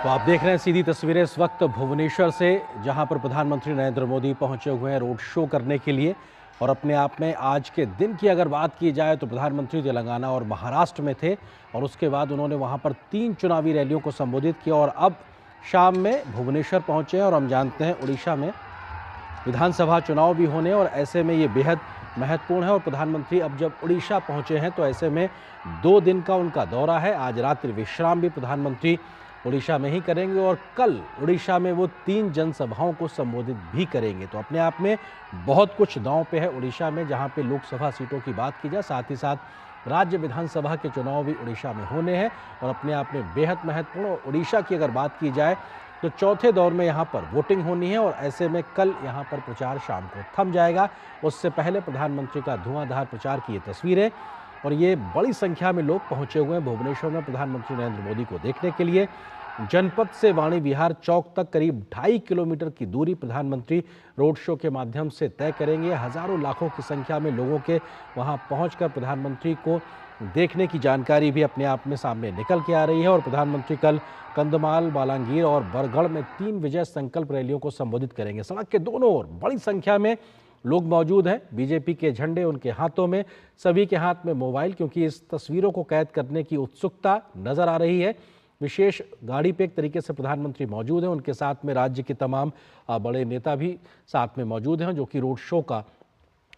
तो आप देख रहे हैं सीधी तस्वीरें इस वक्त भुवनेश्वर से, जहां पर प्रधानमंत्री नरेंद्र मोदी पहुंचे हुए हैं रोड शो करने के लिए। और अपने आप में आज के दिन की अगर बात की जाए तो प्रधानमंत्री तेलंगाना और महाराष्ट्र में थे और उसके बाद उन्होंने वहां पर 3 चुनावी रैलियों को संबोधित किया और अब शाम में भुवनेश्वर पहुंचे हैं। और हम जानते हैं उड़ीसा में विधानसभा चुनाव भी होने और ऐसे में ये बेहद महत्वपूर्ण है। और प्रधानमंत्री अब जब उड़ीसा पहुंचे हैं तो ऐसे में 2 दिन का उनका दौरा है। आज रात्रि विश्राम भी प्रधानमंत्री उड़ीसा में ही करेंगे और कल उड़ीसा में वो 3 जनसभाओं को संबोधित भी करेंगे। तो अपने आप में बहुत कुछ दांव पे है उड़ीसा में, जहां पे लोकसभा सीटों की बात की जाए, साथ ही साथ राज्य विधानसभा के चुनाव भी उड़ीसा में होने हैं और अपने आप में बेहद महत्वपूर्ण। और उड़ीसा की अगर बात की जाए तो चौथे दौर में यहाँ पर वोटिंग होनी है और ऐसे में कल यहाँ पर प्रचार शाम को थम जाएगा। उससे पहले प्रधानमंत्री का धुआंधार प्रचार की ये तस्वीरें और ये बड़ी संख्या में लोग पहुंचे हुए हैं भुवनेश्वर में प्रधानमंत्री नरेंद्र मोदी को देखने के लिए। जनपद से वाणी विहार चौक तक करीब 2.5 किलोमीटर की दूरी प्रधानमंत्री रोड शो के माध्यम से तय करेंगे। हजारों लाखों की संख्या में लोगों के वहां पहुंचकर प्रधानमंत्री को देखने की जानकारी भी अपने आप में सामने निकल के आ रही है। और प्रधानमंत्री कल कंधमाल, बालांगीर और बरगढ़ में 3 विजय संकल्प रैलियों को संबोधित करेंगे। सड़क के दोनों ओर बड़ी संख्या में लोग मौजूद हैं। बीजेपी के झंडे उनके हाथों में, सभी के हाथ में मोबाइल, क्योंकि इस तस्वीरों को कैद करने की उत्सुकता नजर आ रही है। विशेष गाड़ी पे एक तरीके से प्रधानमंत्री मौजूद हैं, उनके साथ में राज्य के तमाम बड़े नेता भी साथ में मौजूद हैं जो कि रोड शो का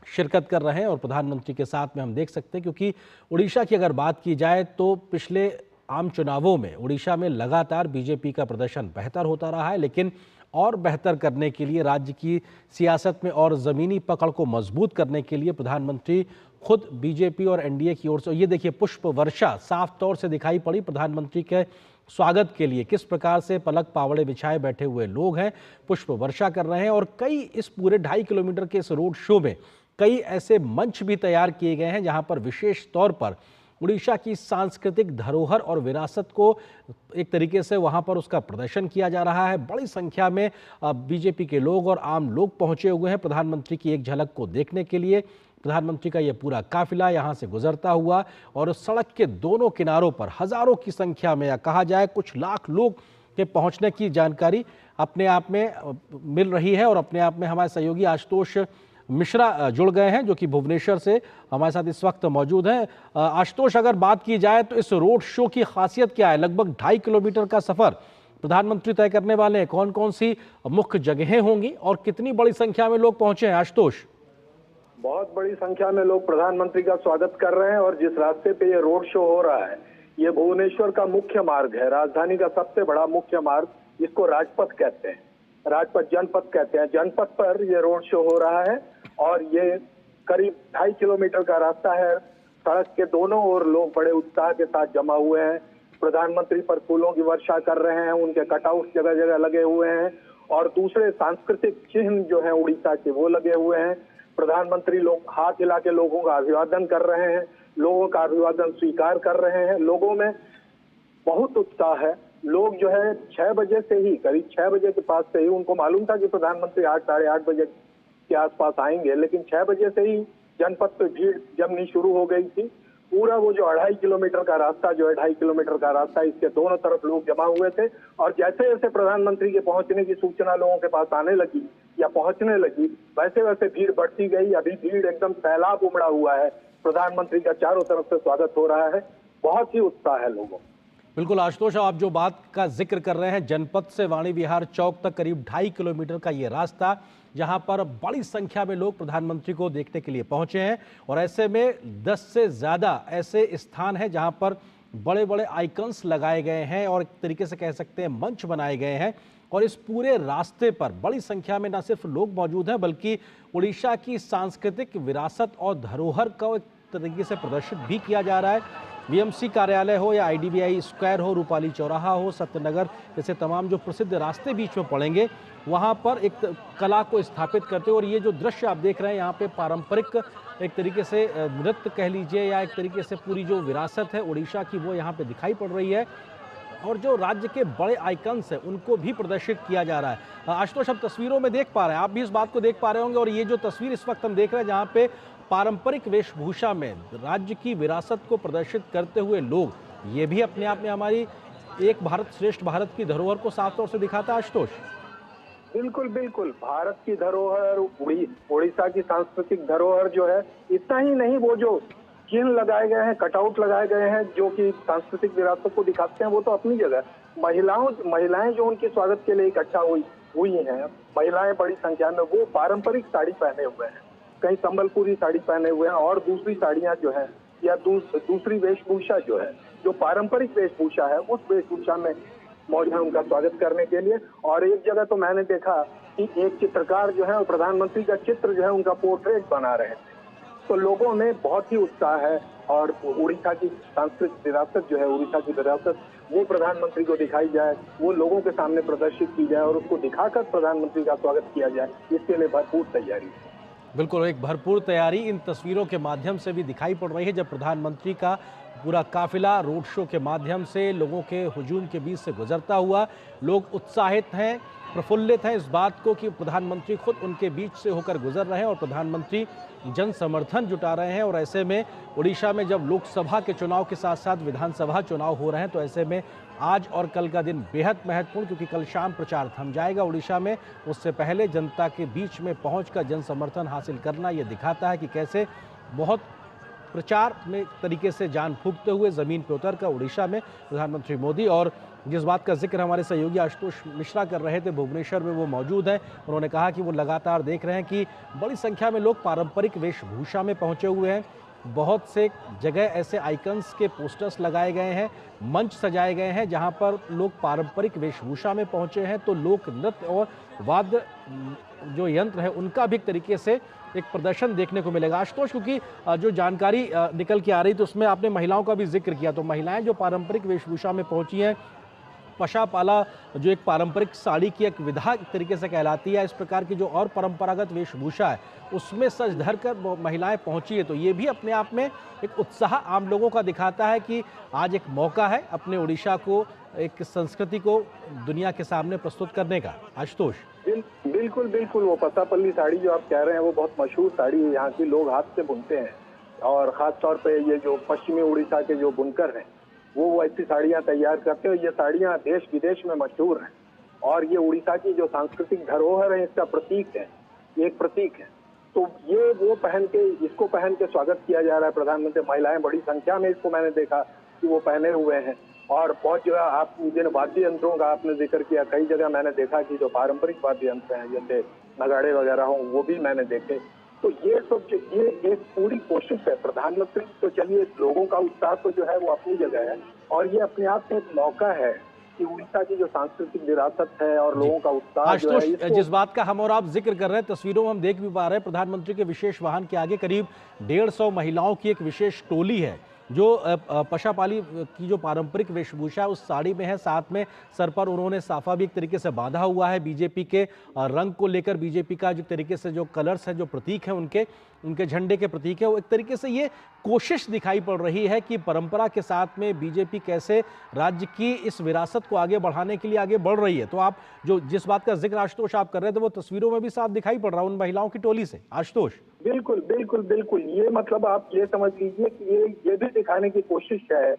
शिरकत कर रहे हैं। और प्रधानमंत्री के साथ में हम देख सकते हैं, क्योंकि उड़ीसा की अगर बात की जाए तो पिछले आम चुनावों में उड़ीसा में लगातार बीजेपी का प्रदर्शन बेहतर होता रहा है, लेकिन और बेहतर करने के लिए, राज्य की सियासत में और ज़मीनी पकड़ को मजबूत करने के लिए प्रधानमंत्री खुद बीजेपी और एनडीए की ओर से, ये देखिए पुष्प वर्षा साफ तौर से दिखाई पड़ी प्रधानमंत्री के स्वागत के लिए। किस प्रकार से पलक पावड़े बिछाए बैठे हुए लोग हैं, पुष्प वर्षा कर रहे हैं। और कई इस पूरे 2.5 किलोमीटर के इस रोड शो में कई ऐसे मंच भी तैयार किए गए हैं जहां पर विशेष तौर पर उड़ीसा की सांस्कृतिक धरोहर और विरासत को एक तरीके से वहां पर उसका प्रदर्शन किया जा रहा है। बड़ी संख्या में बीजेपी के लोग और आम लोग पहुंचे हुए हैं प्रधानमंत्री की एक झलक को देखने के लिए। प्रधानमंत्री का यह पूरा काफिला यहां से गुजरता हुआ और सड़क के दोनों किनारों पर हजारों की संख्या में, या कहा जाए कुछ लाख लोग के पहुंचने की जानकारी अपने आप में मिल रही है। और अपने आप में हमारे सहयोगी आशुतोष मिश्रा जुड़ गए हैं जो कि भुवनेश्वर से हमारे साथ इस वक्त मौजूद हैं। आशुतोष, अगर बात की जाए तो इस रोड शो की खासियत क्या है? लगभग 2.5 किलोमीटर का सफर प्रधानमंत्री तय करने वाले हैं। कौन कौन सी मुख्य जगहें होंगी और कितनी बड़ी संख्या में लोग पहुंचे हैं? आशुतोष, बहुत बड़ी संख्या में लोग प्रधानमंत्री का स्वागत कर रहे हैं और जिस रास्ते पे ये रोड शो हो रहा है, ये भुवनेश्वर का मुख्य मार्ग है, राजधानी का सबसे बड़ा मुख्य मार्ग। इसको राजपथ कहते हैं, राजपथ जनपथ कहते हैं। जनपथ पर ये रोड शो हो रहा है और ये करीब 2.5 किलोमीटर का रास्ता है। सड़क के दोनों ओर लोग बड़े उत्साह के साथ जमा हुए हैं। प्रधानमंत्री पर फूलों की वर्षा कर रहे हैं, उनके कटआउट जगह जगह लगे हुए हैं और दूसरे सांस्कृतिक चिन्ह जो है उड़ीसा के वो लगे हुए हैं। प्रधानमंत्री लोग हाथ हिला के लोगों का अभिवादन कर रहे हैं, लोगों का अभिवादन स्वीकार कर रहे हैं। लोगों में बहुत उत्साह है। लोग जो है 6 बजे से ही, करीब 6 बजे के पास से ही, उनको मालूम था कि प्रधानमंत्री 8 साढ़े 8 बजे के आसपास आएंगे, लेकिन 6 बजे से ही जनपद पे भीड़ जमनी शुरू हो गई थी। पूरा वो जो 2.5 किलोमीटर का रास्ता, जो है 2.5 किलोमीटर का रास्ता, इसके दोनों तरफ लोग जमा हुए थे। और जैसे जैसे प्रधानमंत्री के पहुंचने की सूचना लोगों के पास आने लगी या पहुंचने लगी, वैसे वैसे भीड़ बढ़ती गई। अभी भीड़ एकदम सैलाब उमड़ा हुआ है। प्रधानमंत्री का चारों तरफ से स्वागत हो रहा है। बहुत ही उत्साह है लोगों। बिल्कुल आशुतोष, आप जो बात का जिक्र कर रहे हैं, जनपद से वाणी विहार चौक तक करीब 2.5 किलोमीटर का ये रास्ता, जहां पर बड़ी संख्या में लोग प्रधानमंत्री को देखने के लिए पहुंचे हैं। और ऐसे में 10 से ज्यादा ऐसे स्थान हैं जहां पर बड़े बड़े आइकन्स लगाए गए हैं और एक तरीके से कह सकते हैं मंच बनाए गए हैं। और इस पूरे रास्ते पर बड़ी संख्या में न सिर्फ लोग मौजूद हैं, बल्कि उड़ीसा की सांस्कृतिक विरासत और धरोहर का एक तरीके से प्रदर्शित भी किया जा रहा है। बीएमसी कार्यालय हो या आईडीबीआई स्क्वायर हो, रूपाली चौराहा हो, सत्यनगर, जैसे तमाम जो प्रसिद्ध रास्ते बीच में पड़ेंगे, वहाँ पर एक कला को स्थापित करते हैं। और ये जो दृश्य आप देख रहे हैं यहाँ पे पारंपरिक एक तरीके से नृत्य कह लीजिए या एक तरीके से पूरी जो विरासत है उड़ीसा की, वो यहाँ पे दिखाई पड़ रही है। और जो राज्य के बड़े आइकन्स हैं उनको भी प्रदर्शित किया जा रहा है। आशुतोष, हम तस्वीरों में देख पा रहे हैं, आप भी इस बात को देख पा रहे होंगे। और ये जो तस्वीर इस वक्त हम देख रहे हैं, जहाँ पे पारंपरिक वेशभूषा में राज्य की विरासत को प्रदर्शित करते हुए लोग, ये भी अपने आप में हमारी एक भारत श्रेष्ठ भारत की धरोहर को साफ तौर से दिखाता है आशुतोष। बिल्कुल बिल्कुल, भारत की धरोहर, उड़ीसा की सांस्कृतिक धरोहर जो है, इतना ही नहीं, वो जो चिन्ह लगाए गए हैं, कटआउट लगाए गए हैं जो कि सांस्कृतिक विरासत को दिखाते हैं, वो तो अपनी जगह। महिलाएं जो उनके स्वागत के लिए इकट्ठा हुई हैं, महिलाएं बड़ी संख्या में, वो पारंपरिक साड़ी पहने हुए हैं, कहीं संबलपुरी साड़ी पहने हुए हैं और दूसरी साड़ियां जो है या दूसरी वेशभूषा जो है, जो पारंपरिक वेशभूषा है, उस वेशभूषा में मौजूद है उनका स्वागत करने के लिए। और एक जगह तो मैंने देखा कि एक चित्रकार जो है, प्रधानमंत्री का चित्र जो है, उनका पोर्ट्रेट बना रहे थे। तो लोगों में बहुत ही उत्साह है और उड़ीसा की सांस्कृतिक विरासत जो है, उड़ीसा की विरासत, वो प्रधानमंत्री को दिखाई जाए, वो लोगों के सामने प्रदर्शित की जाए और उसको दिखाकर प्रधानमंत्री का स्वागत किया जाए, इसके लिए भरपूर तैयारी है। बिल्कुल, एक भरपूर तैयारी इन तस्वीरों के माध्यम से भी दिखाई पड़ रही है, जब प्रधानमंत्री का पूरा काफिला रोड शो के माध्यम से लोगों के हुजूम के बीच से गुजरता हुआ। लोग उत्साहित हैं, प्रफुल्लित हैं इस बात को कि प्रधानमंत्री खुद उनके बीच से होकर गुजर रहे हैं और प्रधानमंत्री जन समर्थन जुटा रहे हैं। और ऐसे में उड़ीसा में जब लोकसभा के चुनाव के साथ साथ विधानसभा चुनाव हो रहे हैं, तो ऐसे में आज और कल का दिन बेहद महत्वपूर्ण, क्योंकि कल शाम प्रचार थम जाएगा उड़ीसा में। उससे पहले जनता के बीच में पहुंचकर जन समर्थन हासिल करना ये दिखाता है कि कैसे बहुत प्रचार में तरीके से जान फूंकते हुए ज़मीन पर उतर कर उड़ीसा में प्रधानमंत्री मोदी, और जिस बात का जिक्र हमारे सहयोगी आशुतोष मिश्रा कर रहे थे, भुवनेश्वर में वो मौजूद हैं। उन्होंने कहा कि वो लगातार देख रहे हैं कि बड़ी संख्या में लोग पारंपरिक वेशभूषा में पहुंचे हुए हैं। बहुत से जगह ऐसे आइकन्स के पोस्टर्स लगाए गए हैं, मंच सजाए गए हैं जहां पर लोग पारंपरिक वेशभूषा में पहुंचे हैं। तो लोक नृत्य और वाद्य जो यंत्र है उनका भी एक तरीके से एक प्रदर्शन देखने को मिलेगा आशुतोष, क्योंकि जो जानकारी निकल के आ रही थी उसमें आपने महिलाओं का भी जिक्र किया। तो महिलाएं जो पारंपरिक वेशभूषा में पहुंची हैं, पशापाला जो एक पारंपरिक साड़ी की एक विधा एक तरीके से कहलाती है, इस प्रकार की जो और परंपरागत वेशभूषा है उसमें सज धर कर महिलाएं पहुंची है। तो ये भी अपने आप में एक उत्साह आम लोगों का दिखाता है कि आज एक मौका है अपने उड़ीसा को, एक संस्कृति को दुनिया के सामने प्रस्तुत करने का। आशुतोष। बिल्कुल बिल्कुल, वो पसापल्ली साड़ी जो आप कह रहे हैं वो बहुत मशहूर साड़ी है, यहाँ की लोग हाथ से बुनते हैं और खास तौर पे ये जो पश्चिमी उड़ीसा के जो बुनकर हैं वो ऐसी साड़ियाँ तैयार करते हैं। ये साड़ियाँ देश विदेश में मशहूर हैं और ये उड़ीसा की जो सांस्कृतिक धरोहर है इसका प्रतीक है, एक प्रतीक है। तो ये वो इसको पहन के स्वागत किया जा रहा है प्रधानमंत्री। महिलाएं बड़ी संख्या में, इसको मैंने देखा कि वो पहने हुए हैं और बहुत जगह आप जिन वाद्य यंत्रों का आपने जिक्र किया, कई जगह मैंने देखा कि जो पारंपरिक वाद्य यंत्र हैं जैसे नगाड़े वगैरह हों वो भी मैंने देखे। तो ये सब ये एक पूरी कोशिश है प्रधानमंत्री। तो चलिए, लोगों का उत्साह तो जो है वो अपनी जगह है और ये अपने आप में एक मौका है कि उड़ीसा की जो सांस्कृतिक विरासत है और लोगों का उत्साह जो है, जिस बात का हम और आप जिक्र कर रहे हैं, तस्वीरों में हम देख भी पा रहे हैं प्रधानमंत्री के विशेष वाहन के आगे करीब 150 महिलाओं की एक विशेश टोली है जो पशापाली की जो पारंपरिक वेशभूषा है उस साड़ी में है। साथ में सर पर उन्होंने साफा भी एक तरीके से बांधा हुआ है, बीजेपी के रंग को लेकर, बीजेपी का जो तरीके से जो कलर्स हैं, जो प्रतीक हैं उनके झंडे के प्रतीक है, वो एक तरीके से ये कोशिश दिखाई पड़ रही है कि परंपरा के साथ में बीजेपी कैसे राज्य की इस विरासत को आगे बढ़ाने के लिए आगे बढ़ रही है। तो आप जो जिस बात का जिक्र आशुतोष आप कर रहे थे वो तस्वीरों में भी साफ दिखाई पड़ रहा है उन महिलाओं की टोली से। आशुतोष। बिल्कुल बिल्कुल बिल्कुल, ये मतलब आप ये समझ लीजिए कि ये भी दिखाने की कोशिश है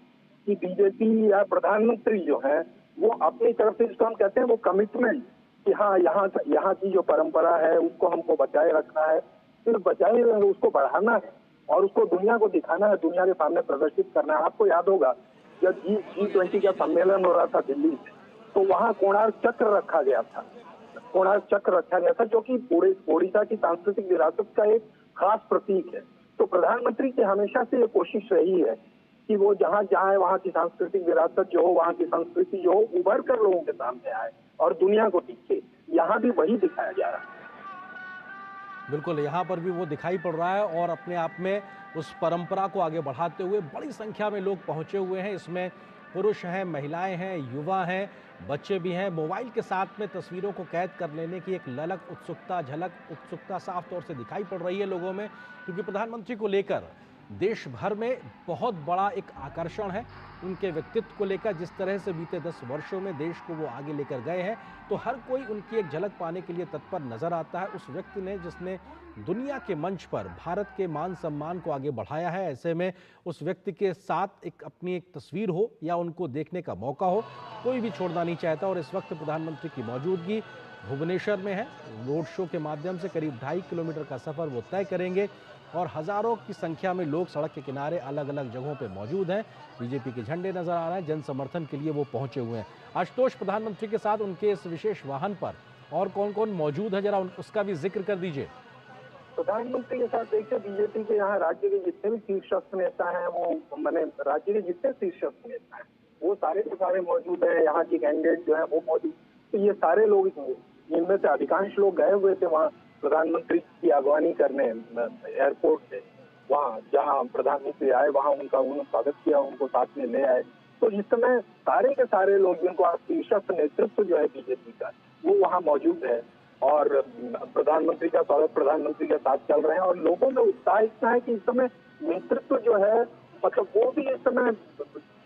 कि बीजेपी या प्रधानमंत्री जो है वो अपनी तरफ से, जिसको हम कहते हैं वो कमिटमेंट, कि हाँ यहाँ की जो परंपरा है उसको हमको बचाए रखना है, सिर्फ बचाए उसको बढ़ाना है और उसको दुनिया को दिखाना है, दुनिया के सामने प्रदर्शित करना है। आपको याद होगा जब G20 का सम्मेलन हो रहा था दिल्ली में, तो वहाँ कोणार्क चक्र रखा गया था, जो कि उड़ीसा की सांस्कृतिक विरासत का एक खास प्रतीक है। तो प्रधानमंत्री की हमेशा से ये कोशिश रही है कि वो जहाँ जाए वहाँ की सांस्कृतिक विरासत जो हो, वहाँ की संस्कृति जो हो, उभर कर लोगों के सामने आए और दुनिया को दिखे। यहाँ भी वही दिखाया जा रहा है। बिल्कुल, यहाँ पर भी वो दिखाई पड़ रहा है और अपने आप में उस परंपरा को आगे बढ़ाते हुए बड़ी संख्या में लोग पहुँचे हुए हैं। इसमें पुरुष हैं, महिलाएं हैं, युवा हैं, बच्चे भी हैं। मोबाइल के साथ में तस्वीरों को कैद कर लेने की एक झलक उत्सुकता साफ तौर से दिखाई पड़ रही है लोगों में, क्योंकि प्रधानमंत्री को लेकर देश भर में बहुत बड़ा एक आकर्षण है उनके व्यक्तित्व को लेकर। जिस तरह से बीते 10 वर्षों में देश को वो आगे लेकर गए हैं, तो हर कोई उनकी एक झलक पाने के लिए तत्पर नजर आता है। उस व्यक्ति ने जिसने दुनिया के मंच पर भारत के मान सम्मान को आगे बढ़ाया है, ऐसे में उस व्यक्ति के साथ एक अपनी एक तस्वीर हो या उनको देखने का मौका हो, कोई भी छोड़ना नहीं चाहता। और इस वक्त प्रधानमंत्री की मौजूदगी भुवनेश्वर में है। रोड शो के माध्यम से करीब 2.5 किलोमीटर का सफर वो तय करेंगे और हजारों की संख्या में लोग सड़क के किनारे अलग अलग जगहों पे मौजूद हैं। बीजेपी के झंडे नजर आ रहे हैं, जन समर्थन के लिए वो पहुंचे हुए हैं। आशुतोष, प्रधानमंत्री के साथ उनके इस विशेष वाहन पर और कौन कौन मौजूद है, जरा उसका भी जिक्र कर दीजिए। प्रधानमंत्री के साथ देखिए, बीजेपी के यहाँ राज्य के जितने भी शीर्षस्थ नेता हैं, वो मैंने राज्य के जितने शीर्षस्थ नेता हैं वो सारे के सारे मौजूद हैं। यहाँ की कैंडिडेट जो है वो मौजूद, तो ये सारे लोग, इनमें से अधिकांश लोग गए हुए थे वहाँ प्रधानमंत्री की अगवानी करने एयरपोर्ट से। वहाँ जहाँ प्रधानमंत्री आए वहाँ उन्होंने स्वागत किया, उनको साथ में ले आए। तो इस समय सारे के सारे लोग, जिनको आप शीर्षस्थ नेतृत्व जो है बीजेपी का, वो वहाँ मौजूद है और प्रधानमंत्री का स्वागत प्रधानमंत्री के साथ चल रहे हैं। और लोगों में उत्साह इतना है कि इस समय नेतृत्व जो है, मतलब वो भी इस समय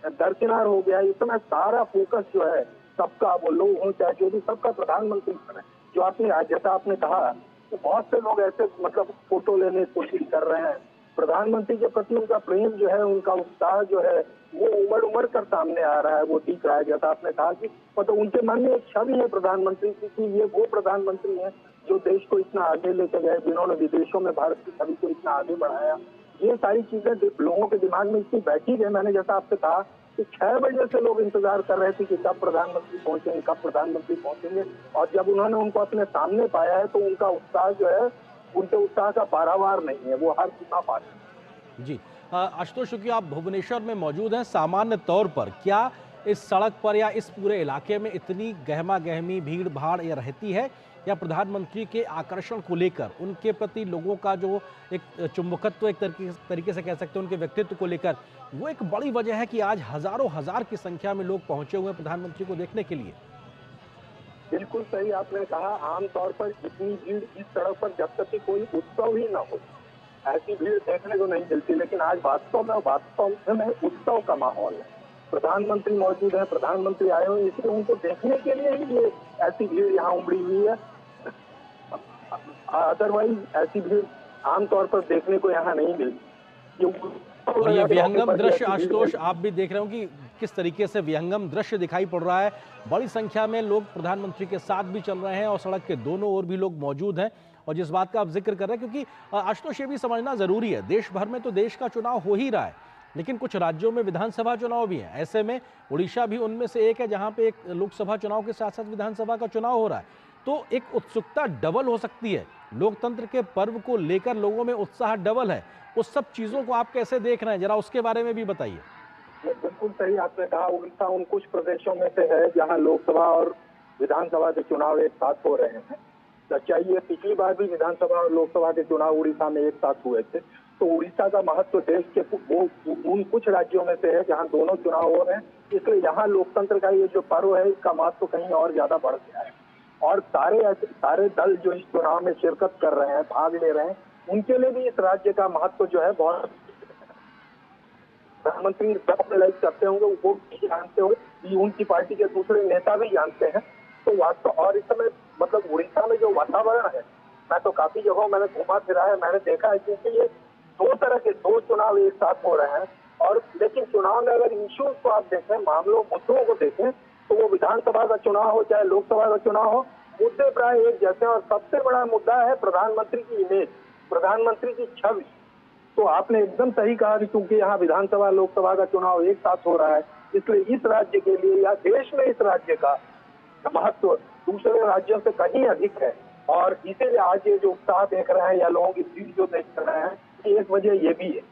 दरकिनार हो गया है। इस समय सारा फोकस जो है सबका, वो लोग हो चाहे जो भी, सबका प्रधानमंत्री पर है। जो आपने जैसा आपने कहा, तो बहुत से लोग ऐसे मतलब फोटो लेने की कोशिश कर रहे हैं। प्रधानमंत्री के प्रति उनका प्रेम जो है, उनका उत्साह जो है, वो उमड़ उमड़ कर सामने आ रहा है, वो दिख रहा है। जैसा आपने कहा कि मतलब उनके मन में एक छवि है प्रधानमंत्री की कि ये वो प्रधानमंत्री है जो देश को इतना आगे लेकर गए, जिन्होंने विदेशों में भारत की छवि को इतना आगे बढ़ाया। ये सारी चीजें लोगों के दिमाग में इतनी बैठी है। मैंने जैसा आपसे कहा कि 6 बजे से लोग इंतजार कर रहे थे कि कब प्रधानमंत्री पहुंचेंगे, कब प्रधानमंत्री पहुंचेंगे। और जब उन्होंने उनको अपने सामने पाया है, तो उनका उत्साह जो है, उनके उत्साह का पारावार नहीं है, वो हर सीमा पार है। जी आशुतोष, क्योंकि आप भुवनेश्वर में मौजूद हैं, सामान्य तौर पर क्या इस सड़क पर या इस पूरे इलाके में इतनी गहमा गहमी भीड़ भाड़ या रहती है, या प्रधानमंत्री के आकर्षण को लेकर उनके प्रति लोगों का जो एक चुंबकत्व, एक तरीके से कह सकते हैं, उनके व्यक्तित्व को लेकर, वो एक बड़ी वजह है कि आज हजारों हजार की संख्या में लोग पहुंचे हुए हैं प्रधानमंत्री को देखने के लिए? बिल्कुल सही आपने कहा। आमतौर पर इतनी भीड़ इस सड़क पर जब तक कि कोई उत्सव ही ना हो, ऐसी भीड़ देखने को नहीं मिलती। लेकिन आज वास्तव में उत्सव का माहौल है। प्रधानमंत्री मौजूद है, प्रधानमंत्री आए हुए, इसलिए उनको देखने के लिए ही ये ऐसी भीड़ यहाँ उमड़ी हुई है। अदरवाइज ऐसी भीड़ आमतौर पर देखने को यहाँ नहीं मिलती। और ये विहंगम दृश्य आशुतोष, आप भी देख रहे हो कि किस तरीके से विहंगम दृश्य दिखाई पड़ रहा है। बड़ी संख्या में लोग प्रधानमंत्री के साथ भी चल रहे हैं और सड़क के दोनों ओर भी लोग मौजूद हैं। और जिस बात का आप जिक्र कर रहे हैं, क्योंकि आशुतोष ये भी समझना जरूरी है, देश भर में तो देश का चुनाव हो ही रहा है, लेकिन कुछ राज्यों में विधानसभा चुनाव भी है। ऐसे में उड़ीसा भी उनमें से एक है जहां पे एक लोकसभा चुनाव के साथ साथ विधानसभा का चुनाव हो रहा है। तो एक उत्सुकता डबल हो सकती है, लोकतंत्र के पर्व को लेकर लोगों में उत्साह डबल है। उस सब चीजों को आप कैसे देख रहे हैं, जरा उसके बारे में भी बताइए। बिल्कुल सही आपने कहा। उड़ीसा उन कुछ प्रदेशों में से है जहां लोकसभा और विधानसभा के चुनाव एक साथ हो रहे हैं। चाहिए पिछली बार भी विधानसभा और लोकसभा के चुनाव उड़ीसा में एक साथ हुए थे। तो उड़ीसा का महत्व देश के वो उन कुछ राज्यों में से है जहां दोनों चुनाव हो रहे हैं। इसलिए यहाँ लोकतंत्र का ये जो पर्व है, इसका महत्व कहीं और ज्यादा बढ़ गया है। और सारे दल जो इस चुनाव में शिरकत कर रहे हैं, भाग ले रहे हैं, उनके लिए भी इस राज्य का महत्व जो है बहुत। प्रधानमंत्री लाइक करते होंगे, वो भी जानते होंगे, उनकी पार्टी के दूसरे नेता भी जानते हैं। तो वास्तव और इस समय मतलब उड़ीसा में जो वातावरण है, मैं तो काफी जगहों मैंने घुमा फिरा है, मैंने देखा है, क्योंकि ये दो तरह के दो चुनाव एक साथ हो रहे हैं। और लेकिन चुनाव में अगर इश्यूज को आप देखें, मामलों मुद्दों को देखें, तो वो विधानसभा का चुनाव हो चाहे लोकसभा का चुनाव हो, मुद्दे प्राय एक जैसे। और सबसे बड़ा मुद्दा है प्रधानमंत्री की इमेज, प्रधानमंत्री की छवि। तो आपने एकदम सही कहा कि क्योंकि यहाँ विधानसभा लोकसभा का चुनाव एक साथ हो रहा है, इसलिए इस राज्य के लिए या देश में इस राज्य का महत्व दूसरे राज्यों से कहीं अधिक है। और इसीलिए आज ये जो उत्साह देख रहे हैं या लोगों की भीड़ जो देख रहे हैं, एक वजह ये भी है।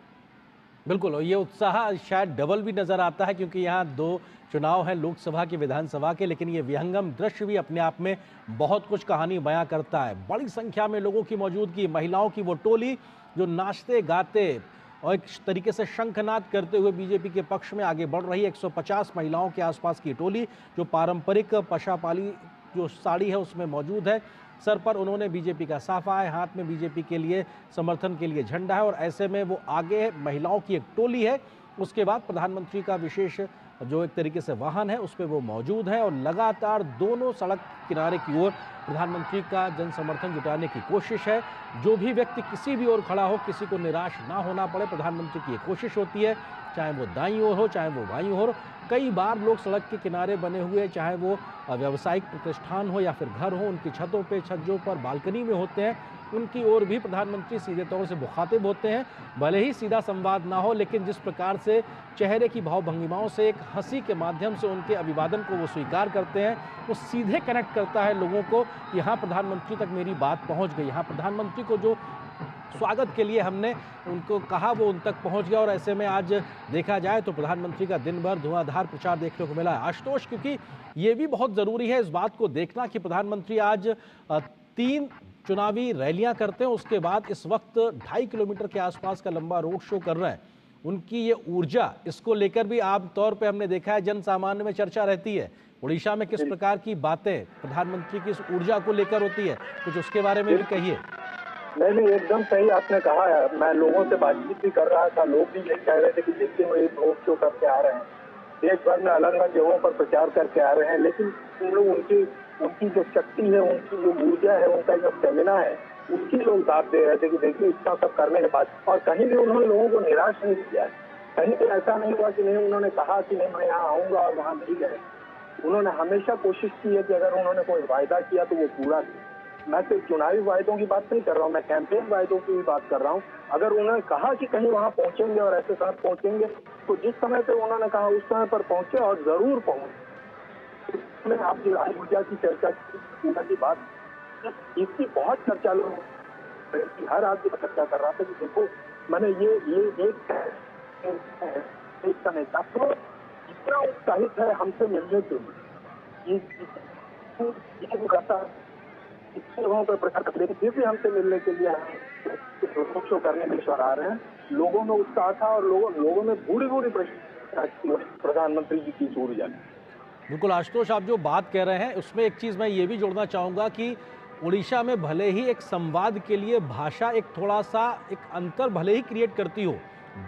बिल्कुल, और ये उत्साह शायद डबल भी नजर आता है, क्योंकि यहाँ दो चुनाव हैं, लोकसभा के विधानसभा के, लेकिन ये विहंगम दृश्य भी अपने आप में बहुत कुछ कहानी बयां करता है। बड़ी संख्या में लोगों की मौजूदगी, महिलाओं की वो टोली जो नाचते गाते और एक तरीके से शंखनाद करते हुए बीजेपी के पक्ष में आगे बढ़ रही है। 150 महिलाओं के आसपास की टोली जो पारंपरिक पशापाली जो साड़ी है उसमें मौजूद है, सर पर उन्होंने बीजेपी का साफा है, हाथ में बीजेपी के लिए समर्थन के लिए झंडा है और ऐसे में वो आगे महिलाओं की एक टोली है। उसके बाद प्रधानमंत्री का विशेष जो एक तरीके से वाहन है उस पर वो मौजूद है और लगातार दोनों सड़क किनारे की ओर प्रधानमंत्री का जन समर्थन जुटाने की कोशिश है। जो भी व्यक्ति किसी भी ओर खड़ा हो, किसी को निराश ना होना पड़े, प्रधानमंत्री की ये कोशिश होती है, चाहे वो दाईं ओर हो चाहे वो बाईं ओर हो। कई बार लोग सड़क के किनारे बने हुए, चाहे वो व्यावसायिक प्रतिष्ठान हो या फिर घर हो, उनकी छतों पे, छज्जों पर, बालकनी में होते हैं, उनकी ओर भी प्रधानमंत्री सीधे तौर से मुखातिब होते हैं। भले ही सीधा संवाद ना हो, लेकिन जिस प्रकार से चेहरे की भाव भंगिमाओं से, एक हंसी के माध्यम से उनके अभिवादन को वो स्वीकार करते हैं, वो सीधे कनेक्ट करता है लोगों को। यहाँ प्रधानमंत्री तक मेरी बात पहुँच गई, यहाँ प्रधानमंत्री को जो स्वागत के लिए हमने उनको कहा वो उन तक पहुंच गया। और ऐसे में आज देखा जाए तो प्रधानमंत्री का दिन भर धुआंधार प्रचार देखने को मिला है आशुतोष, क्योंकि ये भी बहुत ज़रूरी है इस बात को देखना कि प्रधानमंत्री आज 3 चुनावी रैलियां करते हैं, उसके बाद इस वक्त 2.5 किलोमीटर के आसपास का लंबा रोड शो कर रहे हैं। उनकी ये ऊर्जा, इसको लेकर भी आमतौर पर हमने देखा है जन सामान्य में चर्चा रहती है। उड़ीसा में किस प्रकार की बातें प्रधानमंत्री की इस ऊर्जा को लेकर होती है, कुछ उसके बारे में भी कहिए। नहीं, एकदम सही आपने कहा है। मैं लोगों से बातचीत भी कर रहा था, लोग भी यही कह रहे थे कि देखते हुए रोड शो करके आ रहे हैं, देश भर में अलग अलग जगहों पर प्रचार करके आ रहे हैं, लेकिन उन लोग उनकी जो शक्ति है, उनकी जो ऊर्जा है, उनका जो स्टेमिना है, उसकी लोग दाद दे रहे थे कि देखिए इतना सब करने के बाद। और कहीं भी उन्होंने लोगों को निराश नहीं किया है, कहीं भी ऐसा नहीं हुआ कि नहीं उन्होंने कहा कि नहीं मैं यहाँ आऊंगा और वहाँ नहीं गए। उन्होंने हमेशा कोशिश की है कि अगर उन्होंने कोई वायदा किया तो वो पूरा किया। मैं सिर्फ चुनावी वायदों की बात नहीं कर रहा हूँ, मैं कैंपेन वायदों की भी बात कर रहा हूँ। अगर उन्होंने कहा कि कहीं वहां पहुंचेंगे और ऐसे साथ पहुंचेंगे, तो जिस समय पे उन्होंने कहा उस समय पर पहुंचे और जरूर पहुंचे। आप जो ऊर्जा की चर्चा की बात, इसकी बहुत चर्चा लोग, हर आदमी चर्चा कर रहा था कि देखो मैंने ये एक समय था, तो इतना उत्साहित है हमसे मिलने के लिए, ये करता लोगों पर प्रचार करते हैं, फिर भी हमसे मिलने के लिए रोड शो करने के लिए आ रहे हैं। लोगों में उत्साह था और लोगों में बूढ़ी प्रधानमंत्री जी की ऊर्जा। बिल्कुल आशुतोष, आप जो बात कह रहे हैं उसमें एक चीज़ मैं ये भी जोड़ना चाहूँगा कि उड़ीसा में भले ही एक संवाद के लिए भाषा एक थोड़ा सा एक अंतर भले ही क्रिएट करती हो,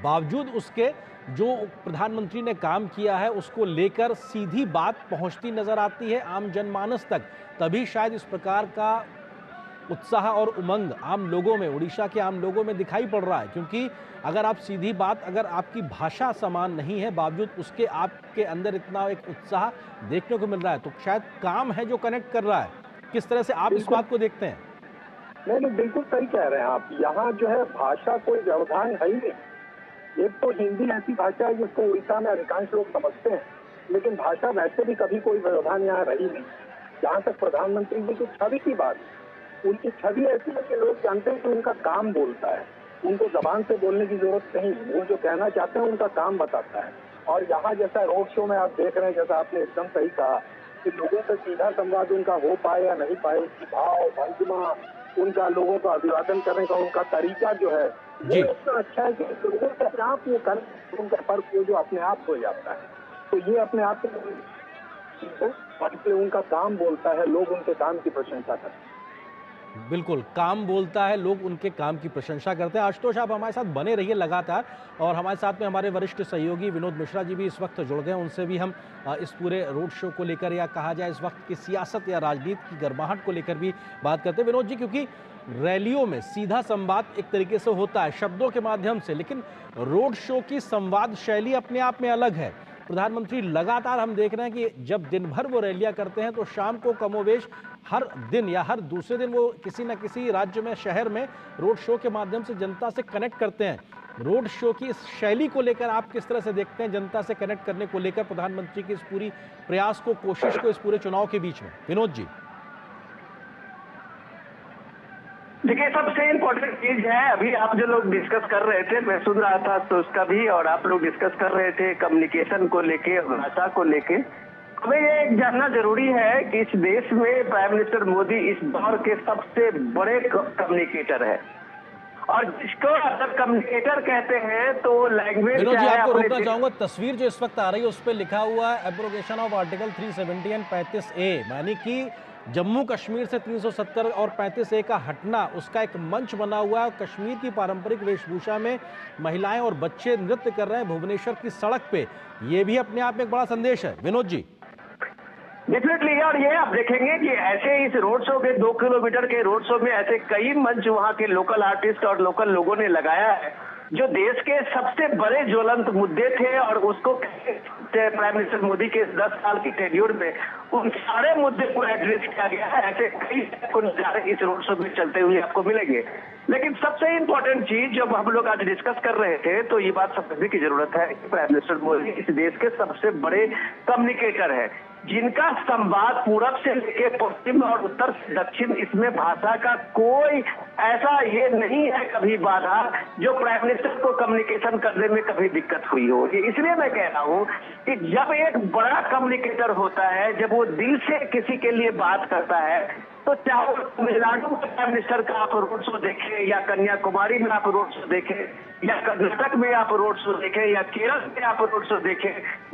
बावजूद उसके जो प्रधानमंत्री ने काम किया है उसको लेकर सीधी बात पहुंचती नजर आती है आम जनमानस तक। तभी शायद इस प्रकार का उत्साह और उमंग आम लोगों में, उड़ीसा के आम लोगों में दिखाई पड़ रहा है। क्योंकि अगर आप सीधी बात, अगर आपकी भाषा समान नहीं है, बावजूद उसके आपके अंदर इतना एक उत्साह देखने को मिल रहा है, तो शायद काम है जो कनेक्ट कर रहा है। किस तरह से आप इस बात को देखते हैं? नहीं, बिल्कुल सही कह रहे हैं आप। यहाँ जो है भाषा कोई व्यवधान है ही नहीं। एक तो हिंदी ऐसी भाषा है जिसको उड़ीसा में अधिकांश लोग समझते हैं, लेकिन भाषा वैसे भी कभी कोई व्यवधान यहाँ रही नहीं। जहाँ तक प्रधानमंत्री जी की छवि की बात, उनकी छवि ऐसी है कि लोग जानते हैं कि उनका काम बोलता है, उनको जबान से बोलने की जरूरत नहीं, वो जो कहना चाहते हैं उनका काम बताता है। और यहाँ जैसा रोड शो में आप देख रहे हैं, जैसा आपने एकदम सही कहा कि लोगों से सीधा संवाद उनका हो पाए या नहीं पाए, उनकी भाव भंगिमा, उनका लोगों का अभिवादन करने का उनका तरीका जो है वो इतना अच्छा है कि लोगों के अपने आप वो कर उनका फर्क वो जो अपने आप हो जाता है। तो ये अपने आप में उनका काम बोलता है, लोग उनके काम की प्रशंसा करते हैं। बिल्कुल, काम बोलता है, लोग उनके काम की प्रशंसा करते हैं। आशुतोष, आप हमारे साथ बने रहिए लगातार, और हमारे साथ में हमारे वरिष्ठ सहयोगी विनोद मिश्रा जी भी इस वक्त जुड़ गए। उनसे भी हम इस पूरे रोड शो को लेकर, या कहा जाए इस वक्त की सियासत या राजनीति की गर्माहट को लेकर भी बात करते हैं। विनोद जी, क्योंकि रैलियों में सीधा संवाद एक तरीके से होता है शब्दों के माध्यम से, लेकिन रोड शो की संवाद शैली अपने आप में अलग है। प्रधानमंत्री लगातार हम देख रहे हैं कि जब दिन भर वो रैलियां करते हैं तो शाम को कमोवेश हर दिन या हर दूसरे दिन वो किसी न किसी राज्य में, शहर में रोड शो के माध्यम से जनता से कनेक्ट करते हैं। रोड शो की इस शैली को लेकर आप किस तरह से देखते हैं, जनता से कनेक्ट करने को लेकर प्रधानमंत्री की इस पूरी प्रयास को, कोशिश को, इस पूरे चुनाव के बीच में? विनोद जी। देखिए, सबसे इम्पोर्टेंट चीज है, अभी आप जो लोग डिस्कस कर रहे थे, मैं सुन रहा था तो उसका भी, और आप लोग डिस्कस कर रहे थे कम्युनिकेशन को लेके, भाषा को लेके। हमें ये जानना जरूरी है कि इस देश में प्राइम मिनिस्टर मोदी इस दौर के सबसे बड़े कम्युनिकेटर है, और जिसको अगर कम्युनिकेटर कहते हैं तो लैंग्वेज। विनोद जी, आपको रोकना चाहूंगा, तस्वीर जो इस वक्त आ रही है उस पर लिखा हुआ है abrogation of article 370 and 35A, यानी कि जम्मू कश्मीर से 370 और 35A का हटना, उसका एक मंच बना हुआ है। कश्मीर की पारंपरिक वेशभूषा में महिलाएं और बच्चे नृत्य कर रहे हैं भुवनेश्वर की सड़क पे। ये भी अपने आप में एक बड़ा संदेश है। विनोद जी। डेफिनेटली, और ये आप देखेंगे कि ऐसे इस रोड शो के 2 किलोमीटर के रोड शो में ऐसे कई मंच वहाँ के लोकल आर्टिस्ट और लोकल लोगों ने लगाया है, जो देश के सबसे बड़े ज्वलंत मुद्दे थे और उसको प्राइम मिनिस्टर मोदी के 10 साल की टेन्योर में उन सारे मुद्दे को एड्रेस किया गया है। ऐसे कई नजारे इस रोड शो में चलते हुए आपको मिलेंगे। लेकिन सबसे इंपॉर्टेंट चीज जब हम लोग आज डिस्कस कर रहे थे तो ये बात समझने की जरूरत है कि प्राइम मिनिस्टर मोदी इस देश के सबसे बड़े कम्युनिकेटर है, जिनका संवाद पूरब से लेके पश्चिम और उत्तर से दक्षिण, इसमें भाषा का कोई ऐसा ये नहीं है कभी बाधा जो प्राइम मिनिस्टर को कम्युनिकेशन करने में कभी दिक्कत हुई हो। इसलिए मैं कह रहा हूँ कि जब एक बड़ा कम्युनिकेटर होता है, जब वो दिल से किसी के लिए बात करता है, तो चाहे वो तमिलनाडु में प्राइम मिनिस्टर का आप रोड शो देखें, या कन्याकुमारी में आप रोड शो देखें, या कर्नाटक में आप रोड शो देखें, या केरल में आप रोड शो देखें,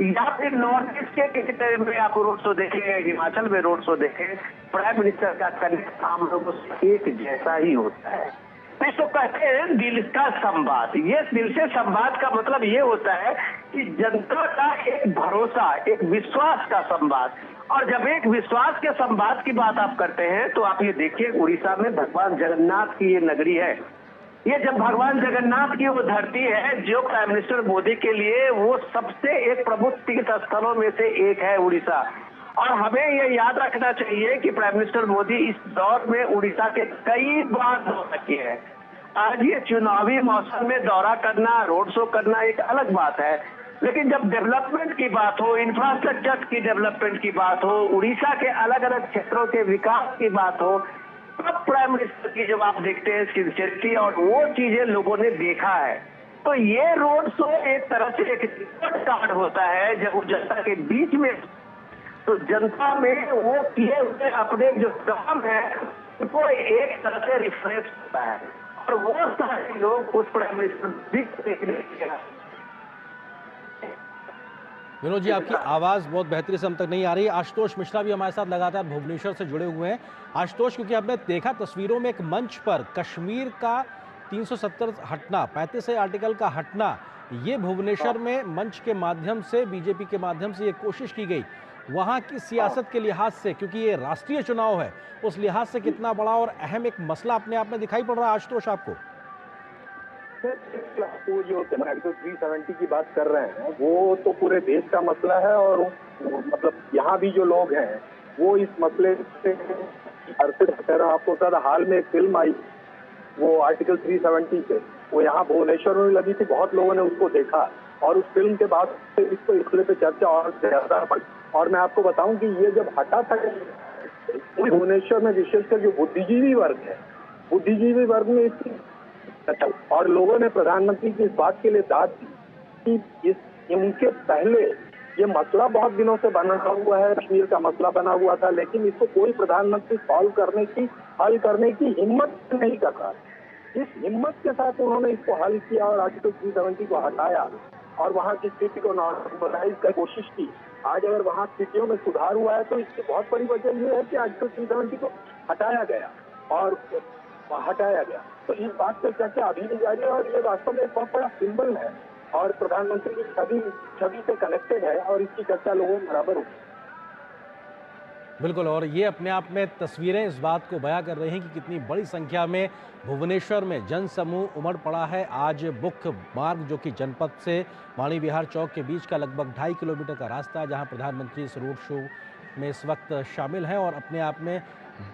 या फिर नॉर्थ ईस्ट के किसी तरह में आप रोड शो देखें, हिमाचल में रोड शो देखें, प्राइम मिनिस्टर का कनेक्ट आम लोगों से एक जैसा ही होता है। इसको कहते हैं दिल का संवाद। ये दिल से संवाद का मतलब ये होता है कि जनता का एक भरोसा, एक विश्वास का संवाद। और जब एक विश्वास के संवाद की बात आप करते हैं तो आप ये देखिए, उड़ीसा में भगवान जगन्नाथ की ये नगरी है। ये जब भगवान जगन्नाथ की वो धरती है जो प्राइम मिनिस्टर मोदी के लिए वो सबसे एक प्रमुख तीर्थ स्थलों में से एक है उड़ीसा। और हमें ये याद रखना चाहिए कि प्राइम मिनिस्टर मोदी इस दौर में उड़ीसा के कई बार दौरा किए हैं। आज ये चुनावी मौसम में दौरा करना, रोड शो करना एक अलग बात है, लेकिन जब डेवलपमेंट की बात हो, इंफ्रास्ट्रक्चर की डेवलपमेंट की बात हो, उड़ीसा के अलग अलग क्षेत्रों के विकास की बात हो, तब प्राइम मिनिस्टर की जब आप देखते हैं सिंसियरिटी और वो चीजें लोगों ने देखा है। तो ये रोड शो एक तरह से एक रिपोर्ट कार्ड होता है जब वो जनता के बीच में, तो जनता में वो किए हुए अपने जो काम है उनको एक तरह से रिफ्रेश होता है, और वो सारे लोग उस प्राइम मिनिस्टर देखने। विनोद जी, आपकी आवाज़ बहुत बेहतरी से हम तक नहीं आ रही। आशुतोष मिश्रा भी हमारे साथ लगातार भुवनेश्वर से जुड़े हुए हैं। आशुतोष, क्योंकि हमने देखा तस्वीरों में एक मंच पर कश्मीर का 370 हटना, 35A आर्टिकल का हटना, ये भुवनेश्वर में मंच के माध्यम से, बीजेपी के माध्यम से ये कोशिश की गई। वहाँ की सियासत के लिहाज से, क्योंकि ये राष्ट्रीय चुनाव है, उस लिहाज से कितना बड़ा और अहम एक मसला अपने आप में दिखाई पड़ रहा है आशुतोष आपको? वो जो आर्टिकल 370 की बात कर रहे हैं वो तो पूरे देश का मसला है, और मतलब यहाँ भी जो लोग हैं वो इस मसले से आपको पता, हाल में एक फिल्म आई वो आर्टिकल 370 पे, वो यहाँ भुवनेश्वर में लगी थी, बहुत लोगों ने उसको देखा, और उस फिल्म के बाद से इसको इसलिए पे चर्चा और ज्यादा बढ़ी। और मैं आपको बताऊं कि ये जब हटा था भुवनेश्वर में, विशेषकर जो बुद्धिजीवी वर्ग है, बुद्धिजीवी वर्ग में इसकी, और लोगों ने प्रधानमंत्री की इस बात के लिए दाद दी कि इनके पहले ये मसला बहुत दिनों से बना हुआ है, कश्मीर का मसला बना हुआ था, लेकिन इसको कोई प्रधानमंत्री सॉल्व करने की, हल करने की हिम्मत नहीं कर रहा। इस हिम्मत के साथ उन्होंने इसको हल किया और आर्टिकल 370 को हटाया और वहाँ की स्थिति को नॉर्मलाइज की कोशिश की। आज अगर वहाँ स्थितियों में सुधार हुआ है तो इसकी बहुत बड़ी वजह ये है कि आर्टिकल 370 को हटाया गया और हटाया गया। तो इस बात पर चर्चा अभी भी जारी है, और ये वास्तव में एक बहुत बड़ा सिंबल है और प्रधानमंत्री की छवि से कनेक्टेड है, और इसकी चर्चा लोगों में बराबर होगी। बिल्कुल, और ये अपने आप में तस्वीरें इस बात को बयां कर रही हैं कि कितनी बड़ी संख्या में भुवनेश्वर में जन समूह उमड़ पड़ा है। आज मुख्य मार्ग जो कि जनपद से वाणी विहार चौक के बीच का लगभग 2.5 किलोमीटर का रास्ता है, जहां प्रधानमंत्री इस रोड शो में इस वक्त शामिल हैं, और अपने आप में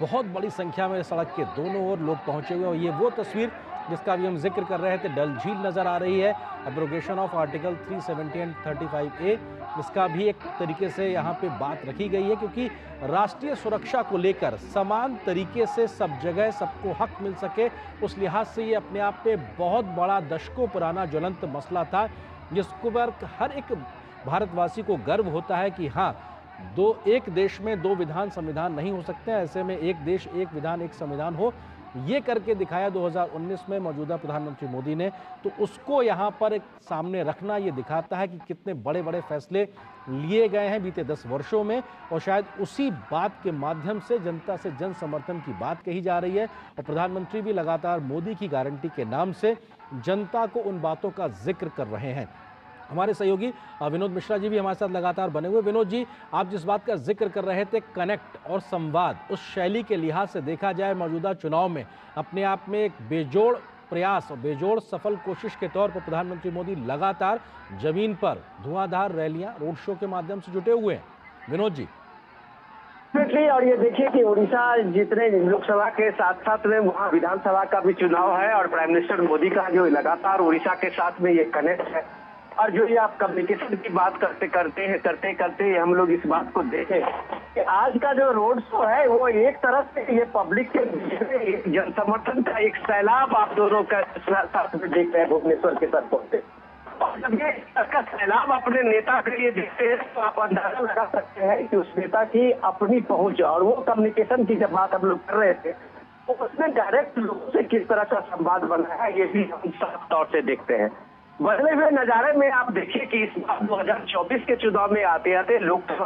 बहुत बड़ी संख्या में सड़क के दोनों ओर लोग पहुंचे हुए हैं। और ये वो तस्वीर जिसका भी हम जिक्र कर रहे थे, डल झील नज़र आ रही है। Abrogation of article 370 and 35A, इसका भी एक तरीके से यहाँ पे बात रखी गई है, क्योंकि राष्ट्रीय सुरक्षा को लेकर समान तरीके से सब जगह सबको हक मिल सके, उस लिहाज से ये अपने आप पे बहुत बड़ा दशकों पुराना ज्वलंत मसला था, जिसको पर हर एक भारतवासी को गर्व होता है कि हाँ, एक देश में 2 विधान संविधान नहीं हो सकते। ऐसे में एक देश एक विधान एक संविधान हो, ये करके दिखाया 2019 में मौजूदा प्रधानमंत्री मोदी ने, तो उसको यहाँ पर एक सामने रखना ये दिखाता है कि कितने बड़े बड़े फैसले लिए गए हैं बीते 10 वर्षों में, और शायद उसी बात के माध्यम से जनता से जन समर्थन की बात कही जा रही है। और प्रधानमंत्री भी लगातार मोदी की गारंटी के नाम से जनता को उन बातों का जिक्र कर रहे हैं। हमारे सहयोगी विनोद मिश्रा जी भी हमारे साथ लगातार बने हुए। विनोद जी, आप जिस बात का जिक्र कर रहे थे, कनेक्ट और संवाद, उस शैली के लिहाज से देखा जाए मौजूदा चुनाव में अपने आप में एक बेजोड़ प्रयास और बेजोड़ सफल कोशिश के तौर पर प्रधानमंत्री मोदी लगातार जमीन पर धुआंधार रैलियां, रोड शो के माध्यम से जुटे हुए हैं। विनोद जी। और ये देखिए कि उड़ीसा जितने लोकसभा के साथ साथ में वहाँ विधानसभा का भी चुनाव है, और प्राइम मिनिस्टर मोदी का जो लगातार उड़ीसा के साथ में ये कनेक्ट है। और जो ये आप कम्युनिकेशन की बात करते हम लोग इस बात को देखें कि आज का जो रोड शो है वो एक तरह से ये पब्लिक के बीच में एक जन समर्थन का एक सैलाब आप दोनों का साथ में देख रहे हैं भुवनेश्वर के साथ पहुंचे। और जब ये इसका सैलाब अपने नेता के लिए देखते हैं तो आप अंदाजा लगा सकते हैं कि उस नेता की अपनी पहुंच, और वो कम्युनिकेशन की जब बात हम लोग कर रहे थे तो उसमें डायरेक्ट लोगों से किस तरह का संवाद बना है ये भी हम साफ तौर से देखते हैं। बदले हुए नजारे में आप देखिए कि इस बार 2024 के चुनाव में आते आते लोकसभा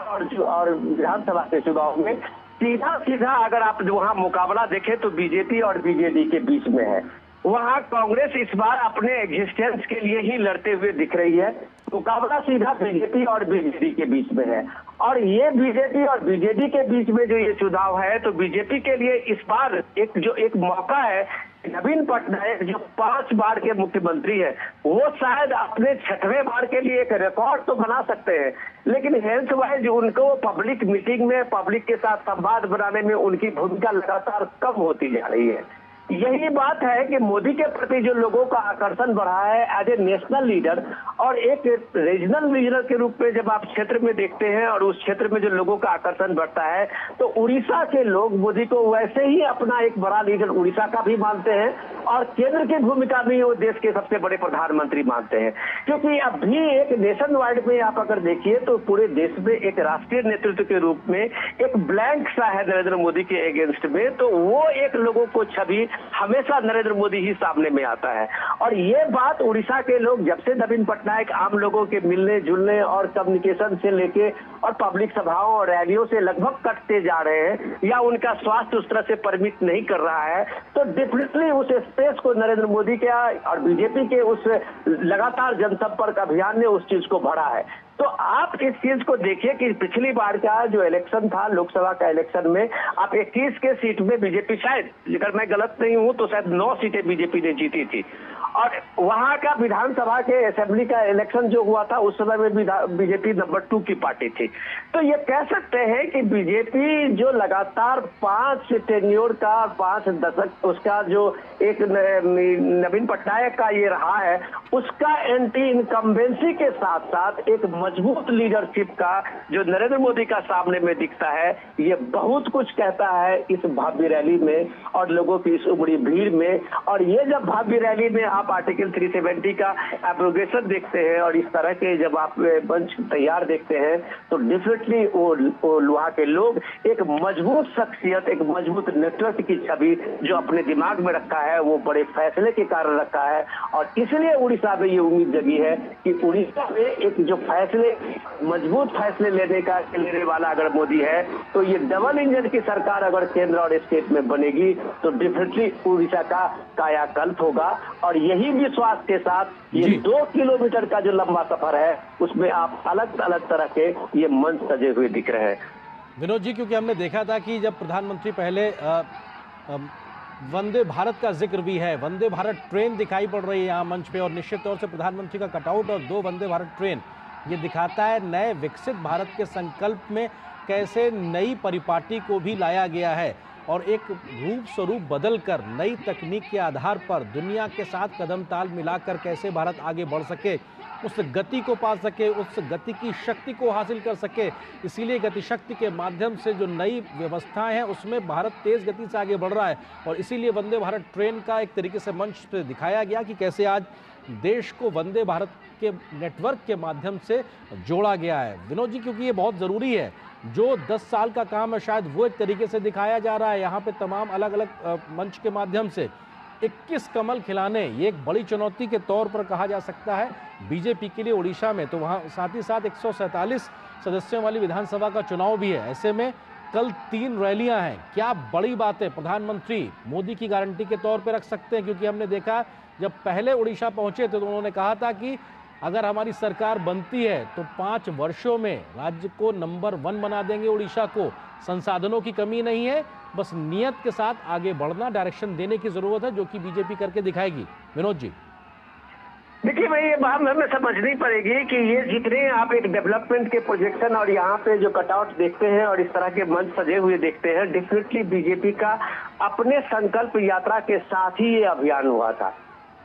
और विधानसभा के चुनाव में सीधा अगर आप वहाँ मुकाबला देखें तो बीजेपी और बीजेडी के बीच में है। वहाँ कांग्रेस इस बार अपने एग्जिस्टेंस के लिए ही लड़ते हुए दिख रही है। मुकाबला सीधा बीजेपी और बीजेडी के बीच में है, और ये बीजेपी और बीजेडी के बीच में जो ये चुनाव है तो बीजेपी के लिए इस बार एक मौका है। नवीन पटनायक जो 5 बार के मुख्यमंत्री है वो शायद अपने 6वें बार के लिए एक रिकॉर्ड तो बना सकते हैं, लेकिन हेल्थ वाइज उनको पब्लिक मीटिंग में पब्लिक के साथ संवाद बनाने में उनकी भूमिका लगातार कम होती जा रही है। यही बात है कि मोदी के प्रति जो लोगों का आकर्षण बढ़ा है एज ए नेशनल लीडर और एक रीजनल लीडर के रूप में जब आप क्षेत्र में देखते हैं और उस क्षेत्र में जो लोगों का आकर्षण बढ़ता है तो उड़ीसा के लोग मोदी को वैसे ही अपना एक बड़ा लीडर उड़ीसा का भी मानते हैं और केंद्र की भूमिका में वो देश के सबसे बड़े प्रधानमंत्री मानते हैं। क्योंकि अभी एक नेशन वाइड में आप अगर देखिए तो पूरे देश में एक राष्ट्रीय नेतृत्व के रूप में एक ब्लैंक सा है नरेंद्र मोदी के अगेंस्ट में, तो वो एक लोगों को छवि हमेशा नरेंद्र मोदी ही सामने में आता है। और ये बात उड़ीसा के लोग जब से नवीन पटनायक आम लोगों के मिलने जुलने और कम्युनिकेशन से लेके और पब्लिक सभाओं और रैलियों से लगभग कटते जा रहे हैं या उनका स्वास्थ्य उस तरह से परमिट नहीं कर रहा है, तो डेफिनेटली उस स्पेस को नरेंद्र मोदी के और बीजेपी के उस लगातार जनसंपर्क अभियान ने उस चीज को भरा है। तो आप इस चीज को देखिए कि पिछली बार का जो इलेक्शन था लोकसभा का इलेक्शन में आप 21 के सीट में बीजेपी, शायद अगर मैं गलत नहीं हूं तो शायद 9 सीटें बीजेपी ने जीती थी, और वहां का विधानसभा के असेंबली का इलेक्शन जो हुआ था उस समय में बीजेपी नंबर 2 की पार्टी थी। तो ये कह सकते हैं कि बीजेपी जो लगातार 5 टेन्योर का 5 दशक उसका जो एक नवीन पटनायक का ये रहा है उसका एंटी इनकम्बेंसी के साथ साथ एक मजबूत लीडरशिप का जो नरेंद्र मोदी का सामने में दिखता है, ये बहुत कुछ कहता है इस भव्य रैली में और लोगों की इस उमड़ी भीड़ में। और ये जब भव्य रैली में आप आर्टिकल 370 का एब्रोगेशन देखते हैं और इस तरह के जब आप मंच तैयार देखते हैं तो डेफिनेटली वो वहाँ के लोग एक मजबूत शख्सियत, एक मजबूत नेतृत्व की छवि जो अपने दिमाग में रखा है वो बड़े फैसले के कारण रखा है। और इसलिए उड़ीसा में ये उम्मीद जगी है कि उड़ीसा में एक जो मजबूत फैसले लेने वाला अगर मोदी है तो ये डबल इंजन की सरकार अगर केंद्र और स्टेट में बनेगी तो डेफिनेटली उड़ीसा का कायाकल्प होगा। और यही विश्वास के साथ ये 2 किलोमीटर का जो लंबा सफर है उसमें आप अलग अलग तरह के ये मंच सजे हुए दिख रहे हैं। विनोद जी, क्योंकि हमने देखा था कि जब प्रधानमंत्री पहले वंदे भारत का जिक्र भी है, वंदे भारत ट्रेन दिखाई पड़ रही है यहाँ मंच पे, और निश्चित तौर से प्रधानमंत्री का कटआउट और 2 वंदे भारत ट्रेन ये दिखाता है नए विकसित भारत के संकल्प में कैसे नई परिपाटी को भी लाया गया है और एक रूप स्वरूप बदलकर नई तकनीक के आधार पर दुनिया के साथ कदम ताल मिलाकर कैसे भारत आगे बढ़ सके, उस गति को पा सके, उस गति की शक्ति को हासिल कर सके। इसीलिए गति शक्ति के माध्यम से जो नई व्यवस्थाएं हैं उसमें भारत तेज गति से आगे बढ़ रहा है, और इसीलिए वंदे भारत ट्रेन का एक तरीके से मंच पे दिखाया गया कि कैसे आज देश को वंदे भारत के नेटवर्क के माध्यम से जोड़ा गया है। विनोद जी, क्योंकि ये बहुत ज़रूरी है, जो 10 साल का काम है शायद वो एक तरीके से दिखाया जा रहा है यहाँ पे तमाम अलग अलग मंच के माध्यम से। 21 कमल खिलाने, ये एक बड़ी चुनौती के तौर पर कहा जा सकता है बीजेपी के लिए उड़ीसा में। तो वहाँ साथ ही साथ 147 सदस्यों वाली विधानसभा का चुनाव भी है। ऐसे में कल 3 रैलियां हैं। क्या बड़ी बात है प्रधानमंत्री मोदी की गारंटी के तौर पर रख सकते हैं? क्योंकि हमने देखा जब पहले उड़ीसा पहुंचे थे तो उन्होंने कहा था कि अगर हमारी सरकार बनती है तो 5 वर्षों में राज्य को नंबर 1 बना देंगे उड़ीसा को। संसाधनों की कमी नहीं है, बस नियत के साथ आगे बढ़ना, डायरेक्शन देने की जरूरत है, जो कि बीजेपी करके दिखाएगी। विनोद जी, देखिए भाई, ये बात हमें समझनी पड़ेगी कि ये जितने आप एक डेवलपमेंट के प्रोजेक्शन और यहाँ पे जो कटआउट देखते हैं और इस तरह के मंच सजे हुए देखते हैं, डेफिनेटली बीजेपी का अपने संकल्प यात्रा के साथ ही ये अभियान हुआ था।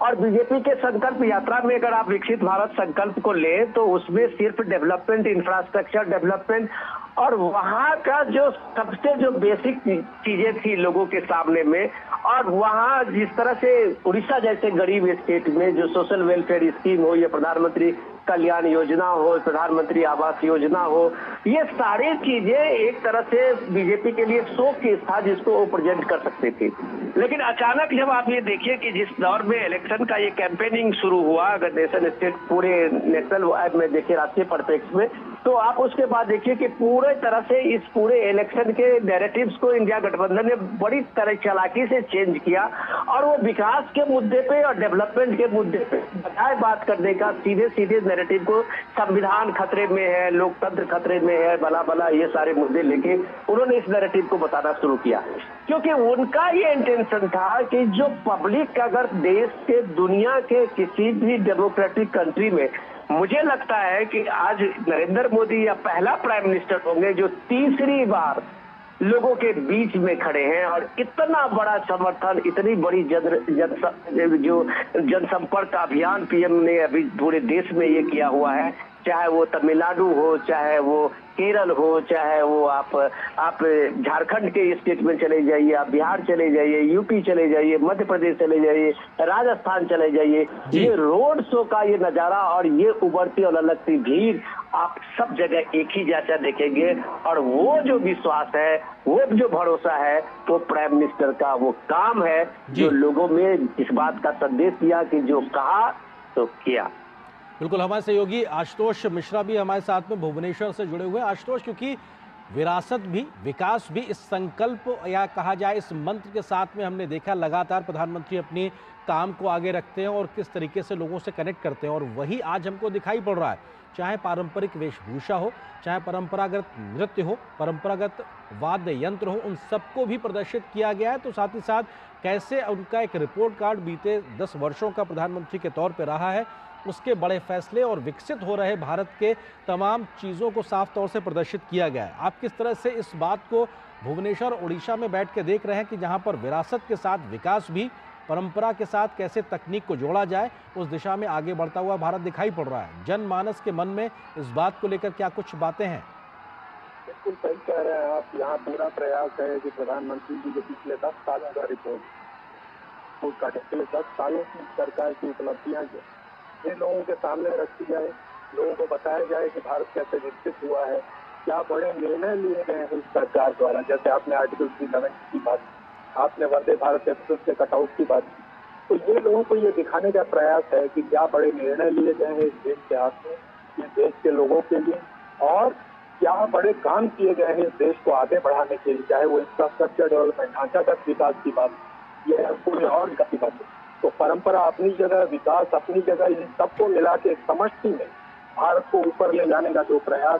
और बीजेपी के संकल्प यात्रा में अगर आप विकसित भारत संकल्प को लें तो उसमें सिर्फ डेवलपमेंट, इंफ्रास्ट्रक्चर डेवलपमेंट और वहाँ का जो सबसे जो बेसिक चीजें थी लोगों के सामने में, और वहाँ जिस तरह से उड़ीसा जैसे गरीब स्टेट में जो सोशल वेलफेयर स्कीम हो, या प्रधानमंत्री कल्याण योजना हो, प्रधानमंत्री आवास योजना हो, ये सारी चीजें एक तरह से बीजेपी के लिए शो केस था जिसको वो प्रेजेंट कर सकते थे। लेकिन अचानक जब आप ये देखिए कि जिस दौर में इलेक्शन का ये कैंपेनिंग शुरू हुआ, अगर नेशन स्टेट पूरे नेशनल में देखिए, राष्ट्रीय परिप्रेक्ष्य में, तो आप उसके बाद देखिए कि पूरे तरह से इस पूरे इलेक्शन के नैरेटिव्स को इंडिया गठबंधन ने बड़ी तरह चालाकी से चेंज किया और वो विकास के मुद्दे पे और डेवलपमेंट के मुद्दे पे बजाय बात करने का सीधे सीधे नैरेटिव को संविधान खतरे में है, लोकतंत्र खतरे में है, भला भला ये सारे मुद्दे लेके उन्होंने इस नैरेटिव को बताना शुरू किया। क्योंकि उनका ये इंटेंशन था कि जो पब्लिक अगर देश के दुनिया के किसी भी डेमोक्रेटिक कंट्री में, मुझे लगता है कि आज नरेंद्र मोदी या पहला प्राइम मिनिस्टर होंगे जो तीसरी बार लोगों के बीच में खड़े हैं और इतना बड़ा समर्थन, इतनी बड़ी जो जनसंपर्क अभियान पीएम ने अभी पूरे देश में ये किया हुआ है, चाहे वो तमिलनाडु हो, चाहे वो केरल हो, चाहे वो आप झारखंड के स्टेट में चले जाइए, आप बिहार चले जाइए, यूपी चले जाइए, मध्य प्रदेश चले जाइए, राजस्थान चले जाइए, ये रोड शो का ये नजारा और ये उभरती और ललकती भीड़ आप सब जगह एक ही जैसा देखेंगे। और वो जो विश्वास है, वो जो भरोसा है, वो प्राइम मिनिस्टर का वो काम है जो लोगों में इस बात का संदेश दिया कि जो कहा तो किया। बिल्कुल, हमारे सहयोगी आशुतोष मिश्रा भी हमारे साथ में भुवनेश्वर से जुड़े हुए हैं। आशुतोष, क्योंकि विरासत भी, विकास भी इस संकल्प या कहा जाए इस मंत्र के साथ में हमने देखा लगातार प्रधानमंत्री अपने काम को आगे रखते हैं और किस तरीके से लोगों से कनेक्ट करते हैं, और वही आज हमको दिखाई पड़ रहा है। चाहे पारंपरिक वेशभूषा हो, चाहे परंपरागत नृत्य हो, परंपरागत वाद्य यंत्र हो, उन सबको भी प्रदर्शित किया गया है। तो साथ ही साथ कैसे उनका एक रिपोर्ट कार्ड बीते 10 वर्षों का प्रधानमंत्री के तौर पर रहा है, उसके बड़े फैसले और विकसित हो रहे भारत के तमाम चीज़ों को साफ तौर से प्रदर्शित किया गया है। आप किस तरह से इस बात को भुवनेश्वर, उड़ीसा में बैठ के देख रहे हैं कि जहां पर विरासत के साथ विकास भी, परंपरा के साथ कैसे तकनीक को जोड़ा जाए, उस दिशा में आगे बढ़ता हुआ भारत दिखाई पड़ रहा है। जनमानस के मन में इस बात को लेकर क्या कुछ बातें हैं? बिल्कुल सही कह रहे हैं आप। यहाँ पूरा प्रयास है कि प्रधानमंत्री जी के पिछले 10 सालों का रिपोर्ट का, पिछले 10 सालों की सरकार की उपलब्धियां ये लोगों के सामने रखी जाए, लोगों को बताया जाए कि भारत कैसे विकसित हुआ है, क्या बड़े निर्णय लिए गए हैं इस सरकार द्वारा। जैसे आपने आर्टिकल 311 की बात, आपने वंदे भारत एक्सप्रेस के कटआउट की बात की, तो ये लोगों को ये दिखाने का प्रयास है कि क्या बड़े निर्णय लिए गए हैं इस देश के हाथ में, इस देश के लोगों के लिए, और क्या बड़े काम किए गए हैं इस देश को आगे बढ़ाने के लिए, चाहे वो इंफ्रास्ट्रक्चर डेवलपमेंट, ढांचागत विकास की बात, ये कोई और विकास की बात है। तो परंपरा अपनी जगह, विकास अपनी जगह, इन सबको मिला के एक समष्टि में भारत को ऊपर ले जाने का जो प्रयास,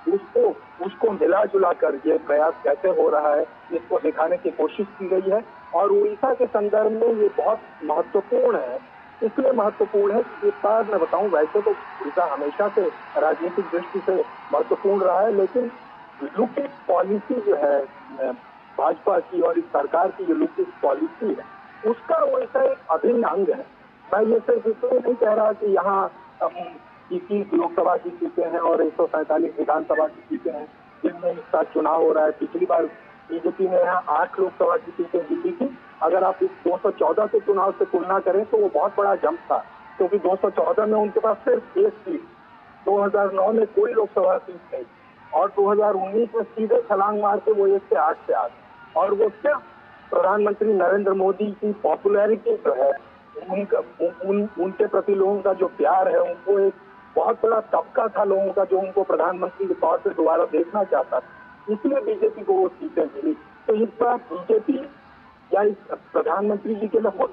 उसको मिला जुला कर ये प्रयास कैसे हो रहा है, इसको दिखाने की कोशिश की गई है। और उड़ीसा के संदर्भ में ये बहुत महत्वपूर्ण है। इसलिए महत्वपूर्ण है कि एक बार मैं बताऊं, वैसे तो उड़ीसा हमेशा से राजनीतिक दृष्टि से महत्वपूर्ण रहा है, लेकिन लुकिंग पॉलिसी जो है भाजपा की और इस सरकार की जो लुकिंग पॉलिसी है, उसका वैसा एक अभिन्न अंग है। मैं ये सिर्फ इसलिए नहीं कह रहा कि यहाँ 21 लोकसभा की सीटें हैं और 147 विधानसभा की सीटें हैं जिनमें इस साल चुनाव हो रहा है। पिछली बार बीजेपी ने यहाँ 8 लोकसभा की सीटें जीती थी। अगर आप इस 214 के चुनाव से तुलना करें तो वो बहुत बड़ा जंप था। क्योंकि 214 में उनके पास सिर्फ एक सीट, 2009 में कोई लोकसभा सीट नहीं, और 2019 में सीधे छलांग मार के वो 1 से 8 पे आ गए। और वो सिर्फ प्रधानमंत्री नरेंद्र मोदी की पॉपुलैरिटी जो है, उनके प्रति लोगों का जो प्यार है, उनको एक बहुत बड़ा तबका था लोगों का जो उनको प्रधानमंत्री के तौर पे दोबारा देखना चाहता था, इसलिए बीजेपी को वो सीटें मिली। तो इस बार बीजेपी या इस प्रधानमंत्री जी के लिए,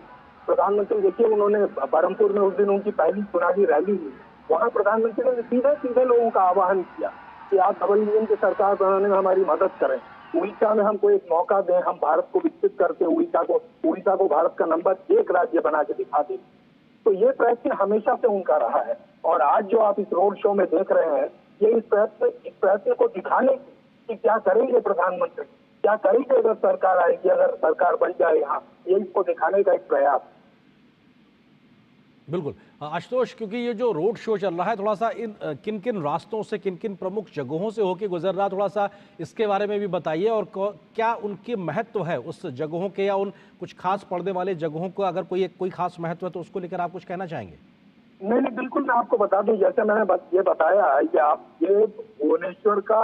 प्रधानमंत्री देखिए उन्होंने बरहमपुर में उस दिन उनकी पहली चुनावी रैली हुई, वहां प्रधानमंत्री ने सीधे सीधे लोगों का आह्वान किया कि आप डबल इंजन की सरकार बनाने में हमारी मदद करें, उड़ीसा में हमको एक मौका दें, हम भारत को विकसित करके उड़ीसा को भारत का नंबर 1 राज्य बना के दिखा दें। तो ये प्रयत्न हमेशा से उनका रहा है, और आज जो आप इस रोड शो में देख रहे हैं, ये इस प्रयत्न को दिखाने कि क्या करेंगे प्रधानमंत्री, क्या करेंगे अगर सरकार आएगी, अगर सरकार बन जाए यहाँ, ये इसको दिखाने का एक प्रयास। बिल्कुल आशुतोष, क्योंकि ये जो रोड शो चल रहा है थोड़ा सा इन किन किन रास्तों से, किन किन प्रमुख जगहों से होके गुजर रहा, थोड़ा सा इसके बारे में भी बताइए, और क्या उनके महत्व है उस जगहों के, या उन कुछ खास पड़ने वाले जगहों को अगर कोई खास महत्व है तो उसको लेकर आप कुछ कहना चाहेंगे? नहीं, बिल्कुल मैं आपको बता दूं, जैसे मैंने ये बताया है कि आप ये भुवनेश्वर का,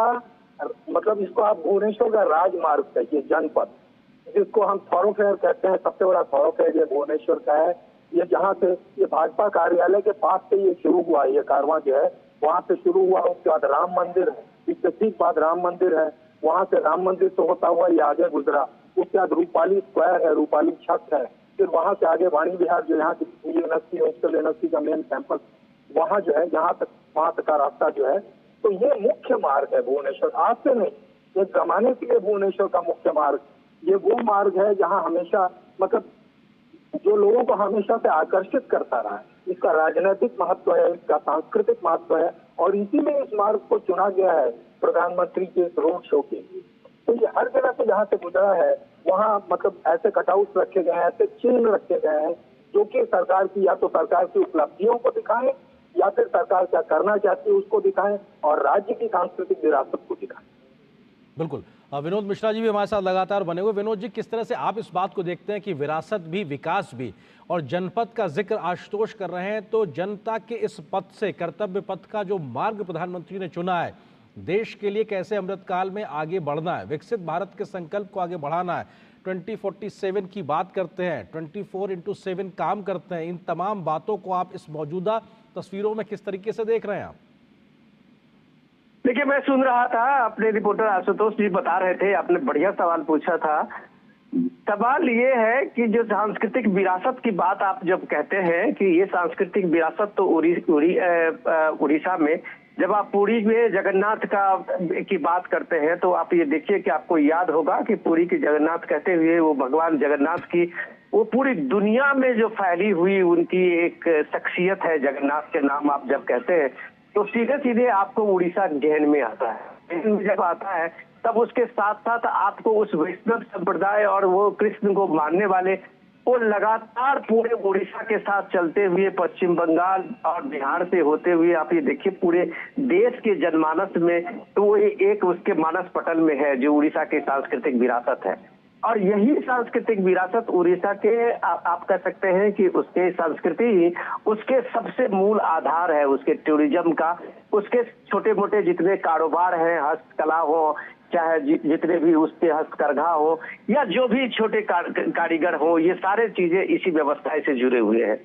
मतलब इसको आप भुवनेश्वर का राजमार्ग कहिए, जनपद, जिसको हम थॉरोफेयर कहते हैं, सबसे बड़ा थॉरोफेयर ये भुवनेश्वर का है। ये जहाँ से ये भाजपा कार्यालय के पास से ये शुरू हुआ, ये कारवां जो है वहां से शुरू हुआ, उसके बाद राम मंदिर है, इसके ठीक बाद राम मंदिर है, वहां से राम मंदिर से होता हुआ ये आगे गुजरा, उसके बाद रूपाली स्क्वायर है, रूपाली छत है, फिर वहां से आगे वाणी विहार जो यहाँ की यूनिवर्सिटी का मेन कैंपस, वहां जो है यहाँ तक, वहां तक का रास्ता जो है। तो ये मुख्य मार्ग है भुवनेश्वर, आज से नहीं, एक जमाने के लिए भुवनेश्वर का मुख्य मार्ग ये वो मार्ग है जहाँ हमेशा, मतलब जो लोगों को हमेशा से आकर्षित करता रहा है। इसका राजनीतिक महत्व है, इसका सांस्कृतिक महत्व है, और इसीलिए इस मार्ग को चुना गया है प्रधानमंत्री के इस रोड शो के लिए। तो ये हर जगह से जहाँ से गुजरा है वहाँ मतलब ऐसे कटआउट रखे गए हैं, ऐसे चिन्ह रखे गए हैं जो कि सरकार की, या तो सरकार की उपलब्धियों को दिखाएं, या फिर सरकार क्या करना चाहती है उसको दिखाएं, और राज्य की सांस्कृतिक विरासत को दिखाएं। बिल्कुल, विनोद मिश्रा जी भी हमारे साथ लगातार बने हुए। विनोद जी, किस तरह से आप इस बात को देखते हैं कि विरासत भी, विकास भी और जनपद का जिक्र आशुतोष कर रहे हैं, तो जनता के इस पथ से, कर्तव्य पथ का जो मार्ग प्रधानमंत्री ने चुना है, देश के लिए कैसे अमृतकाल में आगे बढ़ना है, विकसित भारत के संकल्प को आगे बढ़ाना है, 2047 की बात करते हैं, 24/7 काम करते हैं, इन तमाम बातों को आप इस मौजूदा तस्वीरों में किस तरीके से देख रहे हैं आप? देखिए, मैं सुन रहा था, अपने रिपोर्टर आशुतोष जी बता रहे थे, आपने बढ़िया सवाल पूछा था। सवाल ये है कि जो सांस्कृतिक विरासत की बात आप जब कहते हैं कि ये सांस्कृतिक विरासत, तो उड़ीसा में जब आप पुरी में जगन्नाथ की बात करते हैं तो आप ये देखिए कि आपको याद होगा कि पुरी के जगन्नाथ कहते हुए वो भगवान जगन्नाथ की वो पूरी दुनिया में जो फैली हुई उनकी एक शख्सियत है, जगन्नाथ के नाम आप जब कहते हैं तो सीधे सीधे आपको उड़ीसा जहन में आता है। जब आता है तब उसके साथ साथ आपको उस वैष्णव संप्रदाय और वो कृष्ण को मानने वाले वो लगातार पूरे उड़ीसा के साथ चलते हुए पश्चिम बंगाल और बिहार से होते हुए आप ये देखिए पूरे देश के जनमानस में, तो वो एक उसके मानस पटल में है जो उड़ीसा की सांस्कृतिक विरासत है। और यही सांस्कृतिक विरासत उड़ीसा के आप कह सकते हैं कि उसके संस्कृति उसके सबसे मूल आधार है, उसके टूरिज्म का, उसके छोटे मोटे जितने कारोबार हैं, हस्तकला हो, चाहे जितने भी उसके हस्तकरघा हो, या जो भी छोटे कारीगर हो, ये सारे चीजें इसी व्यवस्था से जुड़े हुए हैं।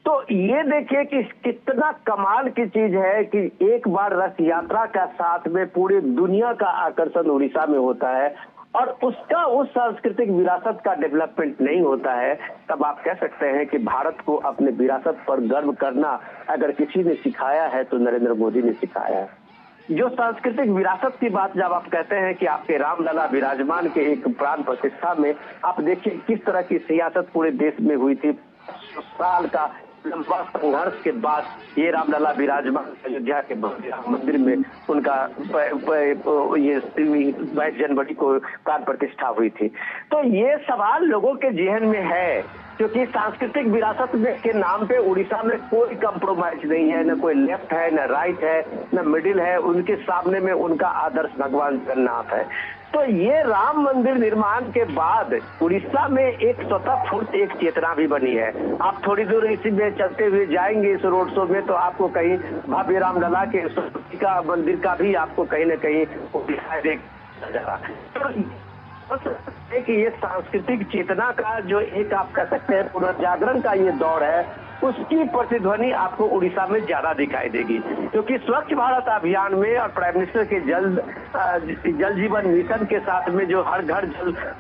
तो ये देखिए कि कितना कमाल की चीज है कि एक बार रथ यात्रा का साथ में पूरी दुनिया का आकर्षण उड़ीसा में होता है और उसका उस सांस्कृतिक विरासत का डेवलपमेंट नहीं होता है, तब आप कह सकते हैं कि भारत को अपने विरासत पर गर्व करना अगर किसी ने सिखाया है तो नरेंद्र मोदी ने सिखाया है। जो सांस्कृतिक विरासत की बात जब आप कहते हैं कि आपके रामलला विराजमान के एक प्राण प्रतिष्ठा में आप देखिए किस तरह की सियासत पूरे देश में हुई थी, साल का लंबा संघर्ष के बाद ये रामलला विराजमान अयोध्या के मंदिर में उनका ये 22 जनवरी को प्राण प्रतिष्ठा हुई थी। तो ये सवाल लोगों के जहन में है, क्योंकि सांस्कृतिक विरासत में के नाम पे उड़ीसा में कोई कंप्रोमाइज नहीं है, न कोई लेफ्ट है, न राइट है, न मिडिल है, उनके सामने में उनका आदर्श भगवान जगन्नाथ है। तो ये राम मंदिर निर्माण के बाद उड़ीसा में एक स्वतः स्फूर्त एक चेतना भी बनी है। आप थोड़ी दूर इसी में चलते हुए जाएंगे इस रोड शो में तो आपको कहीं भव्य रामलला के का मंदिर का भी आपको कहीं न कहीं दिखाई देगा। कि ये सांस्कृतिक चेतना का जो एक आप कह सकते हैं पुनर्जागरण का ये दौर है, उसकी प्रतिध्वनि आपको उड़ीसा में ज्यादा दिखाई देगी, क्योंकि स्वच्छ भारत अभियान में और प्राइम मिनिस्टर के जल जीवन मिशन के साथ में जो हर घर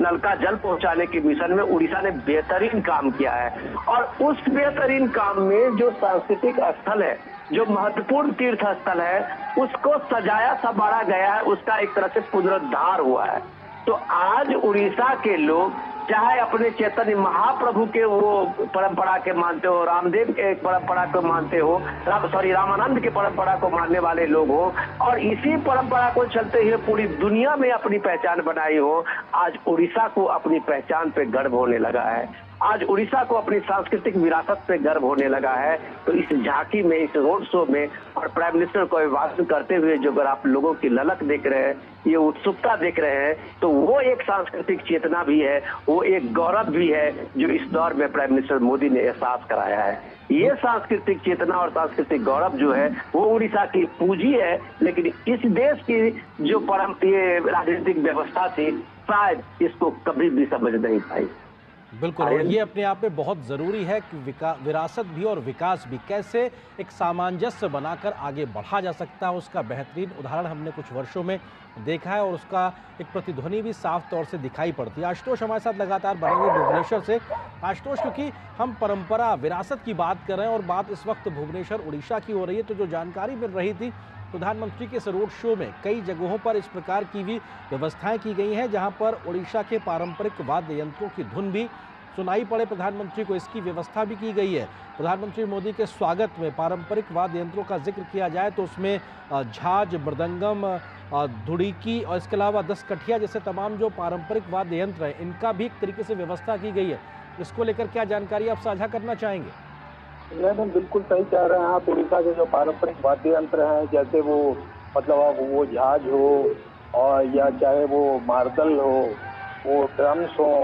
नल का जल पहुंचाने के मिशन में उड़ीसा ने बेहतरीन काम किया है। और उस बेहतरीन काम में जो सांस्कृतिक स्थल है, जो महत्वपूर्ण तीर्थ स्थल है, उसको सजाया संवारा गया है, उसका एक तरह से पुनरुद्धार हुआ है। तो आज उड़ीसा के लोग चाहे अपने चैतन्य महाप्रभु के वो परंपरा के मानते हो, रामदेव के परंपरा को मानते हो, रामानंद के परंपरा को मानने वाले लोग हो, और इसी परंपरा को चलते हुए पूरी दुनिया में अपनी पहचान बनाई हो, आज उड़ीसा को अपनी पहचान पे गर्व होने लगा है। आज उड़ीसा को अपनी सांस्कृतिक विरासत पे गर्व होने लगा है। तो इस झांकी में, इस रोड शो में और प्राइम मिनिस्टर को अभिवादन करते हुए जो अगर आप लोगों की ललक देख रहे हैं, ये उत्सुकता देख रहे हैं, तो वो एक सांस्कृतिक चेतना भी है, वो एक गौरव भी है जो इस दौर में प्राइम मिनिस्टर मोदी ने एहसास कराया है। ये सांस्कृतिक चेतना और सांस्कृतिक गौरव जो है वो उड़ीसा की पूंजी है, लेकिन इस देश की जो ये राजनीतिक व्यवस्था थी शायद इसको कभी भी समझ नहीं पाई। बिल्कुल, और ये अपने आप में बहुत ज़रूरी है कि विरासत भी और विकास भी कैसे एक सामंजस्य बनाकर आगे बढ़ा जा सकता है, उसका बेहतरीन उदाहरण हमने कुछ वर्षों में देखा है और उसका एक प्रतिध्वनि भी साफ तौर से दिखाई पड़ती है। आशुतोष हमारे साथ लगातार बनेंगे भुवनेश्वर से। आशुतोष, क्योंकि हम परंपरा विरासत की बात कर रहे हैं और बात इस वक्त भुवनेश्वर उड़ीसा की हो रही है, तो जो जानकारी मिल रही थी प्रधानमंत्री के इस रोड शो में कई जगहों पर इस प्रकार की भी व्यवस्थाएं की गई हैं जहां पर उड़ीसा के पारंपरिक वाद्य यंत्रों की धुन भी सुनाई पड़े प्रधानमंत्री को, इसकी व्यवस्था भी की गई है। प्रधानमंत्री मोदी के स्वागत में पारंपरिक वाद्य यंत्रों का जिक्र किया जाए तो उसमें झांझ, मृदंगम, धुड़ीकी और इसके अलावा दसकठिया जैसे तमाम जो पारंपरिक वाद्य यंत्र हैं, इनका भी एक तरीके से व्यवस्था की गई है। इसको लेकर क्या जानकारी आप साझा करना चाहेंगे? मैडम बिल्कुल सही कह रहे हैं आप। उड़ीसा के जो पारंपरिक वाद्य यंत्र हैं, जैसे वो मतलब वो झांझ हो और या चाहे वो मार्दल हो, वो ड्रम्स हो,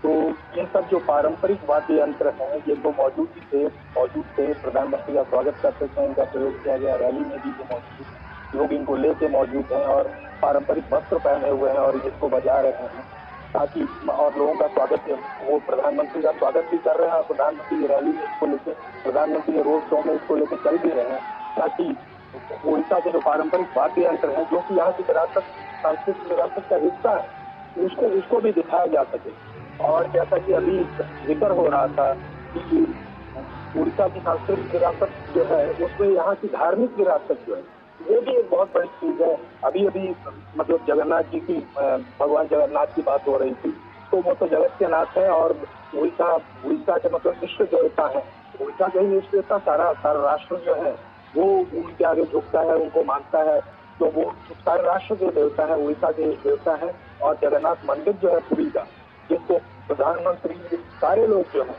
तो ये सब जो पारंपरिक वाद्य यंत्र हैं ये तो मौजूद थे। प्रधानमंत्री का स्वागत करते थे, इनका प्रयोग किया गया, रैली में भी ये मौजूद, लोग इनको लेके मौजूद हैं और पारंपरिक वस्त्र पहने हुए हैं और इसको बजा रहे हैं ताकि और लोगों का स्वागत, वो प्रधानमंत्री का स्वागत भी कर रहे हैं और प्रधानमंत्री की रैली में इसको लेकर, प्रधानमंत्री के रोड शो में इसको लेकर चल भी रहे हैं ताकि उड़ीसा के जो पारंपरिक वाद्य यंत्र हैं जो कि यहाँ की विरासत, सांस्कृतिक विरासत का हिस्सा है, उसको भी दिखाया जा सके। और जैसा कि अभी जिक्र हो रहा था कि उड़ीसा की सांस्कृतिक विरासत जो है उसमें यहाँ की धार्मिक विरासत जो है ये भी एक बहुत बड़ी चीज है। अभी मतलब जगन्नाथ जी की, भगवान जगन्नाथ की बात हो रही थी, तो वो तो जगत के नाथ है और उड़ीसा के मतलब इष्ट देवता है। उड़ीसा के ही इष्ट देवता सारा राष्ट्र जो है वो उनके आगे झुकता है, उनको मानता है। तो वो सारे राष्ट्र के देवता है, उड़ीसा के देवता है। और जगन्नाथ मंदिर जो है पुरी का, जिसको प्रधानमंत्री सारे लोग जो है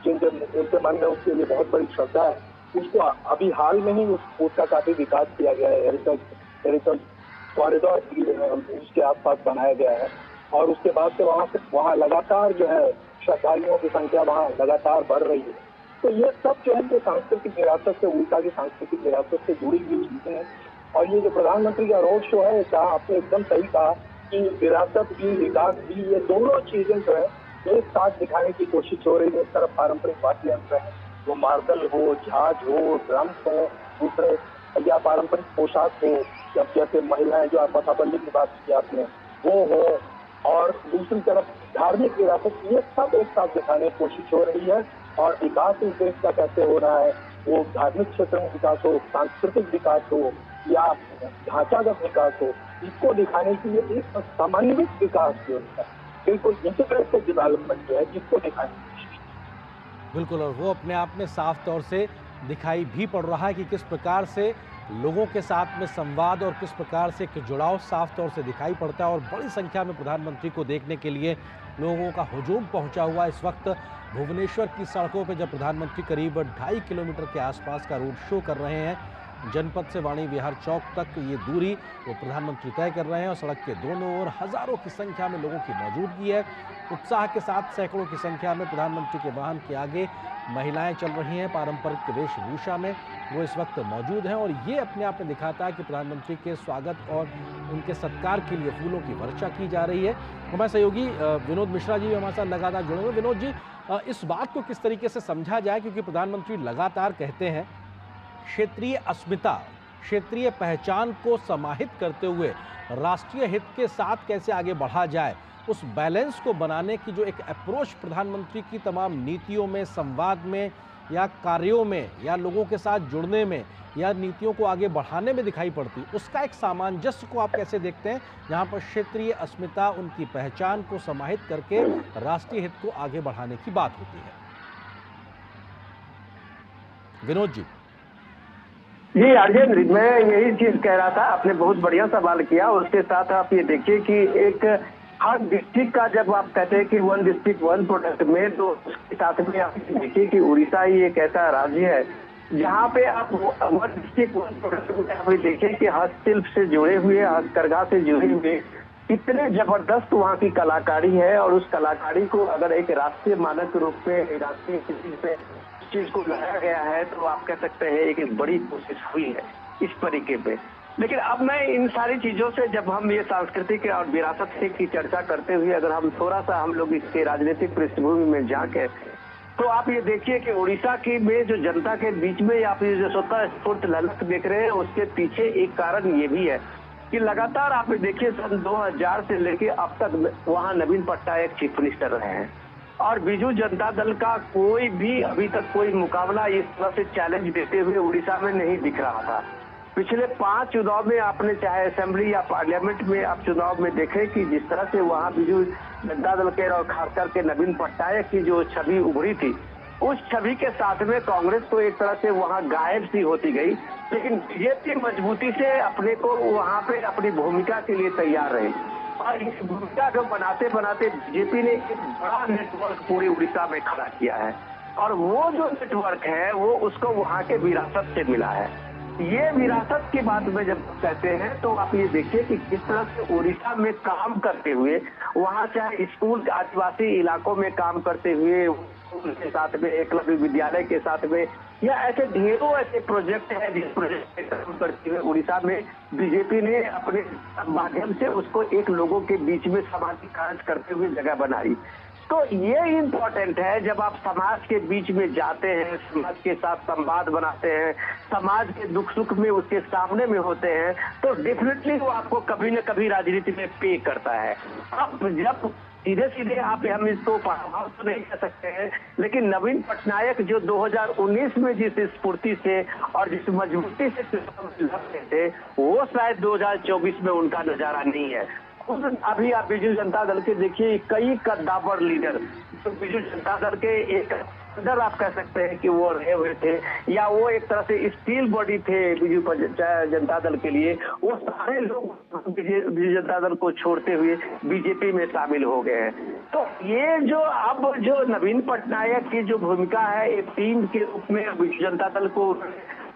जिनके मन में उसके लिए बहुत बड़ी श्रद्धा है, उसको अभी हाल में ही उसका काफी विकास किया गया है। हेरिटेज कॉरिडोर उसके आसपास बनाया गया है और उसके बाद से वहाँ लगातार जो है श्रद्धालुओं की संख्या वहाँ लगातार बढ़ रही है। तो ये सब जो है जो सांस्कृतिक विरासत से, उड़ीसा की सांस्कृतिक विरासत से जुड़ी हुई चीजें हैं। और ये जो प्रधानमंत्री का रोड शो है, कहा आपने एकदम सही कहा कि विरासत भी, विकास भी, ये दोनों चीजें जो है एक साथ दिखाने की कोशिश हो रही है। एक तरफ पारंपरिक वाद्य यंत्र है, वो मार्दल हो, झांझ हो, ड्रम्स हो, दूसरे या पारंपरिक पोशाक हो, जैसे महिलाएं जो आप बसाबल्ली की बात की आपने, वो हो, और दूसरी तरफ धार्मिक विरासत, ये सब एक साथ दिखाने की कोशिश हो रही है। और विकास इस देश का कैसे हो रहा है, वो धार्मिक क्षेत्र में विकास हो, सांस्कृतिक विकास हो या ढांचागत विकास हो, इसको दिखाने के लिए एक समन्वित विकास जो है, बिल्कुल इंटीग्रेटेड डेवलपमेंट जो है, जिसको दिखाने की कोशिश। बिल्कुल, और वो अपने आप में साफ तौर से दिखाई भी पड़ रहा है कि किस प्रकार से लोगों के साथ में संवाद और किस प्रकार से एक जुड़ाव साफ तौर से दिखाई पड़ता है। और बड़ी संख्या में प्रधानमंत्री को देखने के लिए लोगों का हुजूम पहुंचा हुआ इस वक्त भुवनेश्वर की सड़कों पर, जब प्रधानमंत्री करीब 2.5 किलोमीटर के आसपास का रोड शो कर रहे हैं। जनपद से वाणी विहार चौक तक ये दूरी वो प्रधानमंत्री तय कर रहे हैं और सड़क के दोनों ओर हजारों की संख्या में लोगों की मौजूदगी है। उत्साह के साथ सैकड़ों की संख्या में प्रधानमंत्री के वाहन के आगे महिलाएं चल रही हैं। पारंपरिक वेशभूषा में वो इस वक्त मौजूद हैं और ये अपने आप में दिखाता है कि प्रधानमंत्री के स्वागत और उनके सत्कार के लिए फूलों की वर्षा की जा रही है। हमारे सहयोगी विनोद मिश्रा जी भी हमारे साथ लगातार जुड़े हुए। विनोद जी, इस बात को किस तरीके से समझा जाए, क्योंकि प्रधानमंत्री लगातार कहते हैं क्षेत्रीय अस्मिता, क्षेत्रीय पहचान को समाहित करते हुए राष्ट्रीय हित के साथ कैसे आगे बढ़ा जाए, उस बैलेंस को बनाने की जो एक अप्रोच प्रधानमंत्री की तमाम नीतियों में, संवाद में या कार्यों में या लोगों के साथ जुड़ने में या नीतियों को आगे बढ़ाने में दिखाई पड़ती, उसका एक सामंजस्य को आप कैसे देखते हैं, जहां पर क्षेत्रीय अस्मिता, उनकी पहचान को समाहित करके राष्ट्रीय हित को आगे बढ़ाने की बात होती है? विनोद जी। जी राजेंद्र, मैं यही चीज कह रहा था, आपने बहुत बढ़िया सवाल किया। उसके साथ आप ये देखिए कि एक हर डिस्ट्रिक्ट का जब आप कहते हैं कि वन डिस्ट्रिक्ट वन प्रोडक्ट में, तो उसके साथ में आप देखिए कि उड़ीसा ही एक ऐसा राज्य है जहाँ पे आप वन डिस्ट्रिक्ट वन प्रोडक्ट में आप देखें कि हस्तशिल्प से जुड़े हुए, हस्तकरघा से जुड़े हुए इतने जबरदस्त वहाँ की कलाकारी है। और उस कलाकारी को अगर एक राष्ट्रीय मानक के रूप में, राष्ट्रीय चीज को लाया गया है, तो आप कह सकते हैं एक बड़ी कोशिश हुई है इस तरीके पे। लेकिन अब मैं इन सारी चीजों से, जब हम ये सांस्कृतिक और विरासत की चर्चा करते हुए अगर हम थोड़ा सा हम लोग इसके राजनीतिक पृष्ठभूमि में जाके, तो आप ये देखिए कि उड़ीसा की में जो जनता के बीच में आप ये जो स्वतः स्फूर्त ललक देख रहे हैं, उसके पीछे एक कारण ये भी है कि लगातार आप देखिए सन 2000 से लेके अब तक वहाँ नवीन पटनायक चीफ मिनिस्टर रहे हैं और बीजू जनता दल का कोई भी अभी तक कोई मुकाबला इस तरह से चैलेंज देते हुए उड़ीसा में नहीं दिख रहा था। पिछले 5 चुनाव में आपने चाहे असेंबली या पार्लियामेंट में आप चुनाव में देखे कि जिस तरह से वहाँ बीजू जनता दल के और खासकर के नवीन पटनायक की जो छवि उभरी थी, उस छवि के साथ में कांग्रेस तो एक तरह से वहाँ गायब सी होती गई, लेकिन बीजेपी मजबूती से अपने को वहाँ पे अपनी भूमिका के लिए तैयार रही और इस भूमिका को बनाते बनाते बीजेपी ने एक बड़ा नेटवर्क पूरे उड़ीसा में खड़ा किया है। और वो जो नेटवर्क है वो उसको वहाँ के विरासत से मिला है। ये विरासत की बात में जब कहते हैं तो आप ये देखिए कि किस तरह से उड़ीसा में काम करते हुए, वहाँ चाहे स्कूल आदिवासी इलाकों में काम करते हुए, उनके साथ में एकलव्य विद्यालय के साथ में, या ऐसे ढेरों ऐसे प्रोजेक्ट है जिस प्रोजेक्ट पे काम करते हुए उड़ीसा में बीजेपी ने अपने माध्यम से उसको एक लोगों के बीच में सामाजिक कार्य करते हुए जगह बनाई। तो ये इम्पोर्टेंट है, जब आप समाज के बीच में जाते हैं, समाज के साथ संवाद बनाते हैं, समाज के दुख सुख में उसके सामने में होते हैं, तो डेफिनेटली वो आपको कभी न कभी राजनीति में पे करता है। अब जब सीधे सीधे आप हम इसको प्रभाव तो नहीं कह सकते हैं, लेकिन नवीन पटनायक जो 2019 में जिस स्फूर्ति से और जिस मजबूती से चुनाव लड़ते थे, वो शायद 2024 में उनका नजारा नहीं है। अभी आप बीजू जनता दल के देखिए कई कद्दावर लीडर, तो बीजू जनता दल के एक अंदर आप कह सकते हैं कि वो रहे हुए थे, या वो एक तरह से स्टील बॉडी थे बीजू जनता दल के लिए, वो सारे लोग बीजू जनता दल को छोड़ते हुए बीजेपी में शामिल हो गए हैं। तो ये जो अब जो नवीन पटनायक की जो भूमिका है एक टीम के रूप में बीजू जनता दल को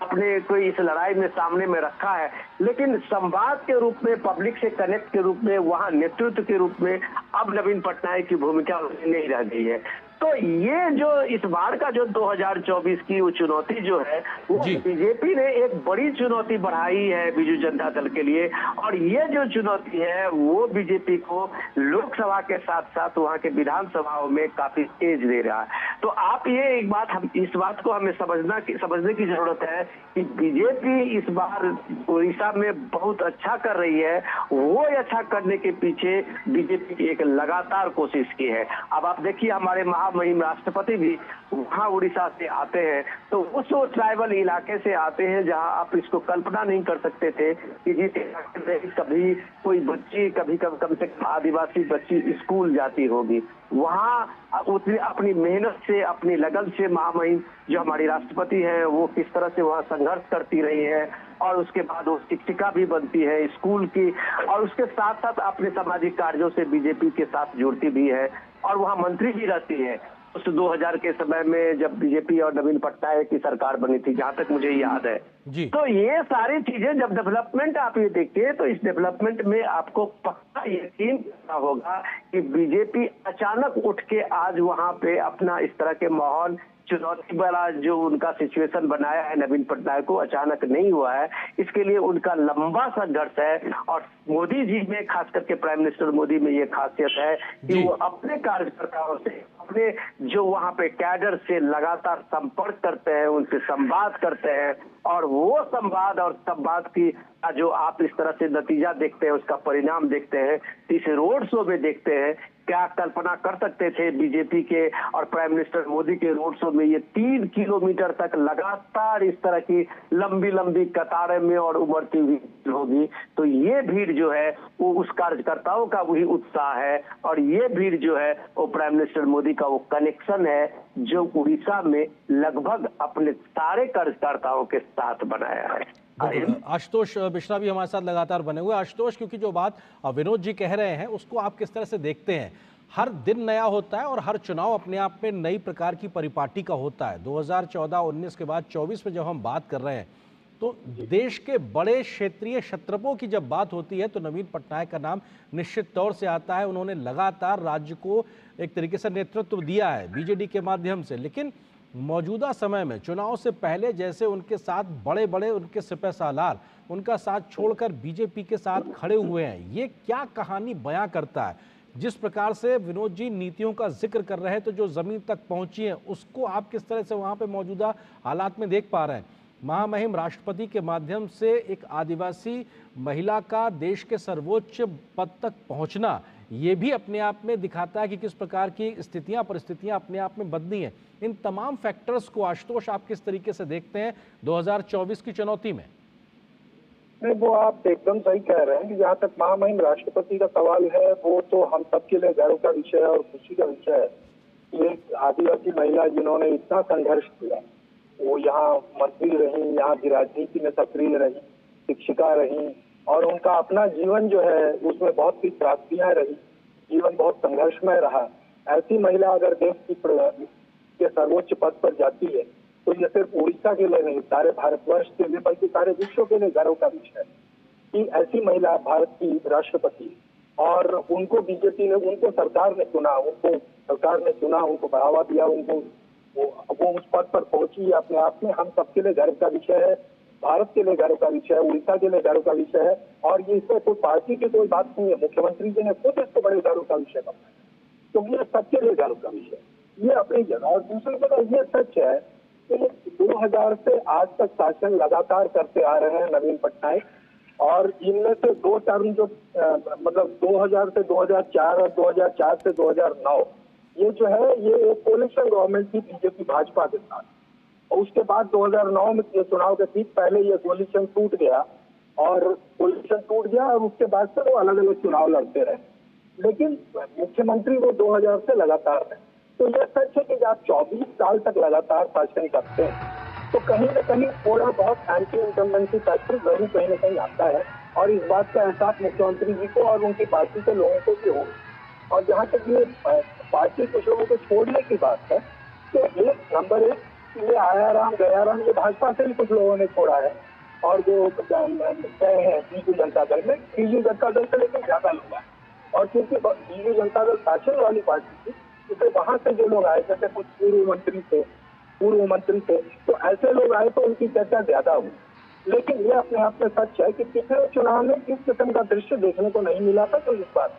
अपने कोई इस लड़ाई में सामने में रखा है, लेकिन संवाद के रूप में, पब्लिक से कनेक्ट के रूप में, वहाँ नेतृत्व के रूप में अब नवीन पटनायक की भूमिका नहीं रह गई है। तो ये जो इस बार का जो 2024 की वो चुनौती जो है, वो बीजेपी ने एक बड़ी चुनौती बढ़ाई है बीजू जनता दल के लिए, और ये जो चुनौती है वो बीजेपी को लोकसभा के साथ साथ वहाँ के विधानसभाओं में काफी तेज दे रहा है। तो आप ये एक बात, हम इस बात को हमें समझने की जरूरत है कि बीजेपी इस बार उड़ीसा में बहुत अच्छा कर रही है। वो अच्छा करने के पीछे बीजेपी की एक लगातार कोशिश की है। अब आप देखिए हमारे महामहिम राष्ट्रपति भी वहाँ उड़ीसा से आते हैं, तो उस ट्राइबल इलाके से आते हैं जहाँ आप इसको कल्पना नहीं कर सकते थे कि जिस इलाके में कभी कोई बच्ची, कभी कम से कम आदिवासी बच्ची स्कूल जाती होगी, वहाँ उतनी अपनी मेहनत से, अपनी लगन से महामहिम जो हमारी राष्ट्रपति है वो किस तरह से वहाँ संघर्ष करती रही है, और उसके बाद वो शिक्षिका भी बनती है स्कूल की, और उसके साथ साथ अपने सामाजिक कार्यों से बीजेपी के साथ जुड़ती भी है, और वहाँ मंत्री भी रहती है। उस 2000 के समय में जब बीजेपी और नवीन पटनायक की सरकार बनी थी, जहां तक मुझे याद है जी। तो ये सारी चीजें जब डेवलपमेंट आप ये देखिए तो इस डेवलपमेंट में आपको पक्का यकीन करना होगा कि बीजेपी अचानक उठ के आज वहां पे अपना इस तरह के माहौल चुनौती वाला जो उनका सिचुएशन बनाया है नवीन पटनायक को, अचानक नहीं हुआ है। इसके लिए उनका लंबा संघर्ष है और मोदी जी में, खास करके प्राइम मिनिस्टर मोदी में ये खासियत है कि वो अपने कार्यकर्ताओं से, अपने जो वहां पे कैडर से लगातार संपर्क करते हैं, उनसे संवाद करते हैं और वो संवाद की जो आप इस तरह से नतीजा देखते हैं, उसका परिणाम देखते हैं, इस रोड शो में देखते हैं। क्या कल्पना कर सकते थे बीजेपी के और प्राइम मिनिस्टर मोदी के रोड शो में ये 3 किलोमीटर तक लगातार इस तरह की लंबी लंबी कतारें में और उमड़ती हुई होगी। तो ये भीड़ जो है वो उस कार्यकर्ताओं का वही उत्साह है और ये भीड़ जो है वो प्राइम मिनिस्टर मोदी का वो कनेक्शन है जो उड़ीसा में लगभग अपने सारे कार्यकर्ताओं के साथ बनाया है। आशुतोष मिश्रा भी हमारे साथ लगातार बने हुए। आशुतोष, क्योंकि जो बात विनोद जी कह रहे हैं उसको आप किस तरह से देखते हैं? हर दिन नया होता है और हर चुनाव अपने आप में नई प्रकार की परिपाटी का होता है। 2014-19 के बाद 24 में जब हम बात कर रहे हैं तो देश के बड़े क्षेत्रीय क्षत्रपों की जब बात होती है तो नवीन पटनायक का नाम निश्चित तौर से आता है। उन्होंने लगातार राज्य को एक तरीके से नेतृत्व दिया है बीजेडी के माध्यम से, लेकिन मौजूदा समय में चुनाव से पहले जैसे उनके साथ बड़े बड़े उनके सिपह सालार उनका साथ छोड़कर बीजेपी के साथ खड़े हुए हैं, ये क्या कहानी बयां करता है? जिस प्रकार से विनोद जी नीतियों का जिक्र कर रहे हैं तो जो जमीन तक पहुंची है उसको आप किस तरह से वहां पे मौजूदा हालात में देख पा रहे हैं? महामहिम राष्ट्रपति के माध्यम से एक आदिवासी महिला का देश के सर्वोच्च पद तक पहुंचना, ये भी अपने आप में दिखाता है कि किस प्रकार की स्थितियां परिस्थितियां अपने आप में बदली हैं। इन तमाम फैक्टर्स को आशुतोष आप किस तरीके से देखते हैं 2024 की चुनौती में? नहीं, वो आप एकदम सही कह रहे हैं कि जहाँ तक महामहिम राष्ट्रपति का सवाल है वो तो हम सबके लिए गर्व का विषय है और खुशी का विषय है। एक आदिवासी महिला जिन्होंने इतना संघर्ष किया, वो यहाँ मंत्री रही, यहाँ की राजनीति में सक्रिय रही, शिक्षिका रही और उनका अपना जीवन जो है उसमें बहुत सी त्रासदियां रही, जीवन बहुत संघर्षमय रहा। ऐसी महिला अगर देश के सर्वोच्च पद पर जाती है तो ये सिर्फ उड़ीसा के लिए नहीं, सारे भारतवर्ष के लिए बल्कि सारे विश्व के लिए गर्व का विषय है कि ऐसी महिला भारत की राष्ट्रपति और उनको बीजेपी ने, उनको सरकार ने चुना, उनको बढ़ावा दिया, उनको वो उस पद पर पहुंची। अपने आप में हम सबके लिए गर्व का विषय है, भारत के लिए गर्व का विषय है, उड़ीसा के लिए गर्व का विषय है और ये इसमें कोई पार्टी की कोई बात नहीं है। मुख्यमंत्री जी ने खुद इसको बड़े गर्व का विषय बनाया, तो ये सबके लिए गर्व का विषय है, ये अपनी जगह। और दूसरी जगह ये सच है कि 2000 से आज तक शासन लगातार करते आ रहे हैं नवीन पटनायक और इनमें से 2 टर्म जो मतलब 2000 से 2004 और 2004 से 2009 ये जो है ये एक कोलिशन गवर्नमेंट थी बीजेपी भाजपा के साथ। और उसके बाद 2009 में ये चुनाव के ठीक पहले ये कोलिशन टूट गया और उसके बाद से वो अलग अलग चुनाव लड़ते रहे, लेकिन मुख्यमंत्री वो 2000 से लगातार रहे। तो ये सच है कि आप 24 साल तक लगातार शासन करते हैं तो कहीं न कहीं थोड़ा बहुत एंटी इनकम्बेंसी फैक्टर जरूर कहीं न कहीं आता है और इस बात का एहसास मुख्यमंत्री जी को और उनकी पार्टी के लोगों को भी हो। और जहाँ तक ये पार्टी कुछ लोगों को छोड़ने की बात है तो एक नंबर 1 ये आया राम गया राम, ये भाजपा से भी कुछ लोगों ने छोड़ा है और जो गए हैं बीजू जनता दल में, बीजू जनता दल से लेकर ज्यादा लोग आए और क्योंकि बीजू जनता दल शासन वाली पार्टी थी तो वहां से जो लोग आए, जैसे कुछ पूर्व मंत्री थे तो ऐसे लोग आए तो उनकी चर्चा ज्यादा हुई। लेकिन ये अपने आप में सच है कि पिछले चुनाव में इस किस्म का दृश्य देखने को नहीं मिला था। तो इस बात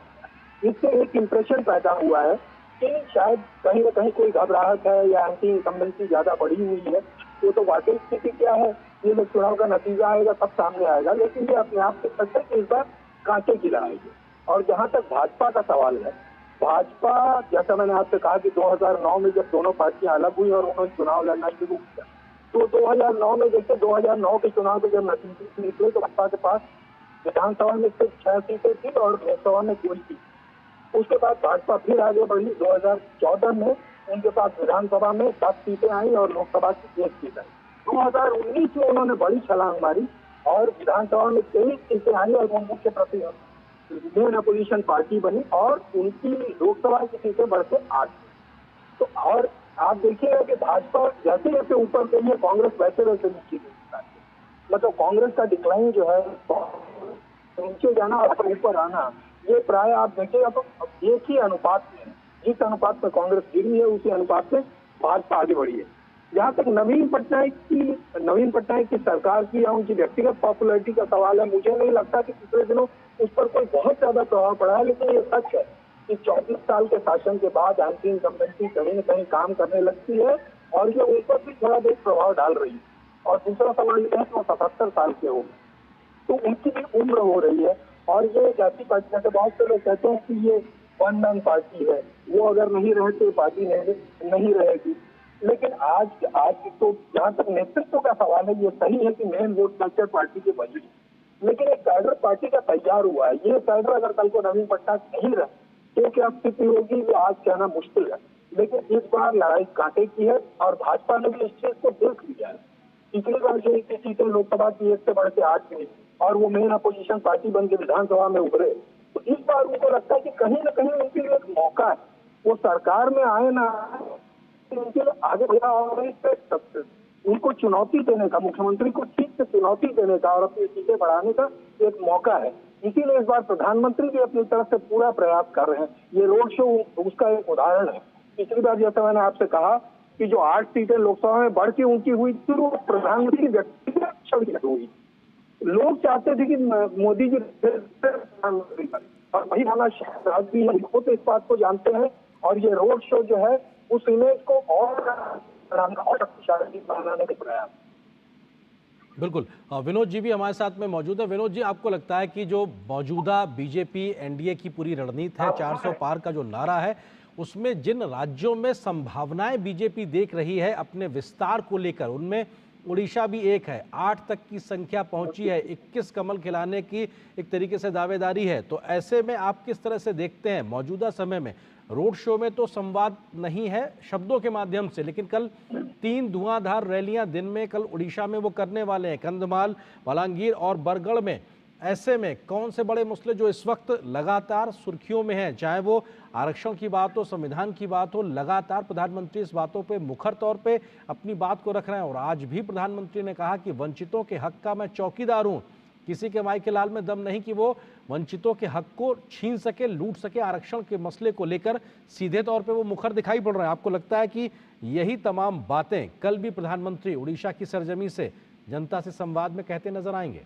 इससे एक इम्प्रेशन पैदा हुआ है कि शायद कहीं न कहीं कोई घबराहट है या एंटी इनकम्बेंसी ज्यादा बढ़ी हुई है। वो तो वाकई स्थिति क्या है ये लोग चुनाव का नतीजा आएगा तब सामने आएगा, लेकिन ये अपने आप से सच है कि इस बार कांटे की लड़ाई है। और जहां तक भाजपा का सवाल है, भाजपा जैसा मैंने आपसे कहा कि 2009 में जब दोनों पार्टियां अलग हुई और उन्होंने चुनाव लड़ना शुरू किया तो 2009 में जैसे 2009 के चुनाव के जब नतीजे निकले तो भाजपा के पास विधानसभा में सिर्फ 6 सीटें थी और लोकसभा में कोई थी। उसके बाद भाजपा फिर आगे बढ़ी, 2014 में उनके पास विधानसभा में 7 सीटें आई और लोकसभा की 1 सीट आई। 2019 में उन्होंने बड़ी छलांग मारी और विधानसभा में 23 सीटें आई और वो मुख्य मेन अपोजिशन पार्टी बनी और उनकी लोकसभा की सीटें बढ़कर 8। तो और आप देखिएगा कि भाजपा जैसे जैसे ऊपर गई है, कांग्रेस वैसे वैसे नीचे गई है। मतलब कांग्रेस का डिक्लाइन जो है, नीचे जाना और ऊपर आना, ये प्राय आप देखिएगा तो एक ही अनुपात में है। जिस अनुपात में कांग्रेस गिरी है उसी अनुपात में भाजपा आगे बढ़ी है। जहां तक नवीन पटनायक की सरकार की या उनकी व्यक्तिगत पॉपुलैरिटी का सवाल है, मुझे नहीं लगता कि पिछले दिनों उस पर कोई बहुत ज्यादा प्रभाव पड़ा है। लेकिन ये सच है कि 24 साल के शासन के बाद एंटी इनकम्बेंसी कहीं न कहीं काम करने लगती है और ये उन पर भी थोड़ा बहुत प्रभाव डाल रही है। और दूसरा सवाल ये है कि वो 77 साल के हो, तो उनकी भी उम्र हो रही है। और ये एक ऐसी पार्टी, जैसे बहुत से लोग कहते हैं कि ये वन मैन पार्टी है, वो अगर नहीं रहे तो पार्टी नहीं रहेगी। लेकिन आज तो जहाँ तक नेतृत्व का सवाल है, ये सही है कि मेन वोट कल्चर पार्टी के बनी, लेकिन एक कैडर पार्टी का तैयार हुआ है। ये कैडर अगर कल को नवीन पटनायक नहीं रहे तो क्या स्थिति होगी, ये आज कहना मुश्किल है। लेकिन इस बार लड़ाई कांटे की है और भाजपा ने भी इस चीज को देख लिया है। पिछली बार जो 21 सीटें लोकसभा की 1 से बढ़ के 8 गई और वो मेन अपोजिशन पार्टी बन के विधानसभा में उभरे, तो इस बार उनको लगता है कि कहीं न कहीं उनके लिए एक मौका है, वो सरकार में आए ना, उनके लिए आगे बढ़ा और उनको चुनौती देने का, मुख्यमंत्री को ठीक से चुनौती देने का और अपनी सीटें बढ़ाने का एक मौका है। इसीलिए इस बार प्रधानमंत्री भी अपनी तरफ से पूरा प्रयास कर रहे हैं। ये रोड शो उसका एक उदाहरण है। पिछली बार जैसे मैंने आपसे कहा कि जो 8 सीटें लोकसभा में बढ़ के उनकी हुई थी, वो प्रधानमंत्री की व्यक्तिगत छवि हुई। लोग चाहते थे कि मोदी जी प्रधानमंत्री बने और वही हमारा शहजाद भी है, खुद इस बात को जानते हैं। और ये रोड शो जो है उस इमेज को और शक्तिशाली बनाने का प्रयास। बिल्कुल। विनोद जी भी हमारे साथ में मौजूद है। विनोद जी, आपको लगता है कि जो मौजूदा बीजेपी एनडीए की पूरी रणनीति है, 400 पार का जो नारा है, उसमें जिन राज्यों में संभावनाएं बीजेपी देख रही है अपने विस्तार को लेकर, उनमें उड़ीसा भी एक है, 8 तक की संख्या पहुंची है, 21 कमल खिलाने की एक तरीके से दावेदारी है। तो ऐसे में आप किस तरह से देखते हैं मौजूदा समय में? रोड शो में तो संवाद नहीं है शब्दों के माध्यम से, लेकिन कल 3 धुआंधार रैलियां दिन में कल उड़ीसा में वो करने वाले हैं, कंधमाल, बलांगीर और बरगढ़ में। ऐसे में कौन से बड़े मसले जो इस वक्त लगातार सुर्खियों में हैं, चाहे वो आरक्षण की बात हो, संविधान की बात हो, लगातार प्रधानमंत्री इस बातों पे मुखर तौर पे अपनी बात को रख रहे हैं। और आज भी प्रधानमंत्री ने कहा कि वंचितों के हक का मैं चौकीदार हूं, किसी के माई के लाल में दम नहीं कि वो वंचितों के हक को छीन सके, लूट सके। आरक्षण के मसले को लेकर सीधे तौर पे वो मुखर दिखाई पड़ रहे हैं। आपको लगता है कि यही तमाम बातें कल भी प्रधानमंत्री उड़ीसा की सरजमी से जनता से संवाद में कहते नजर आएंगे?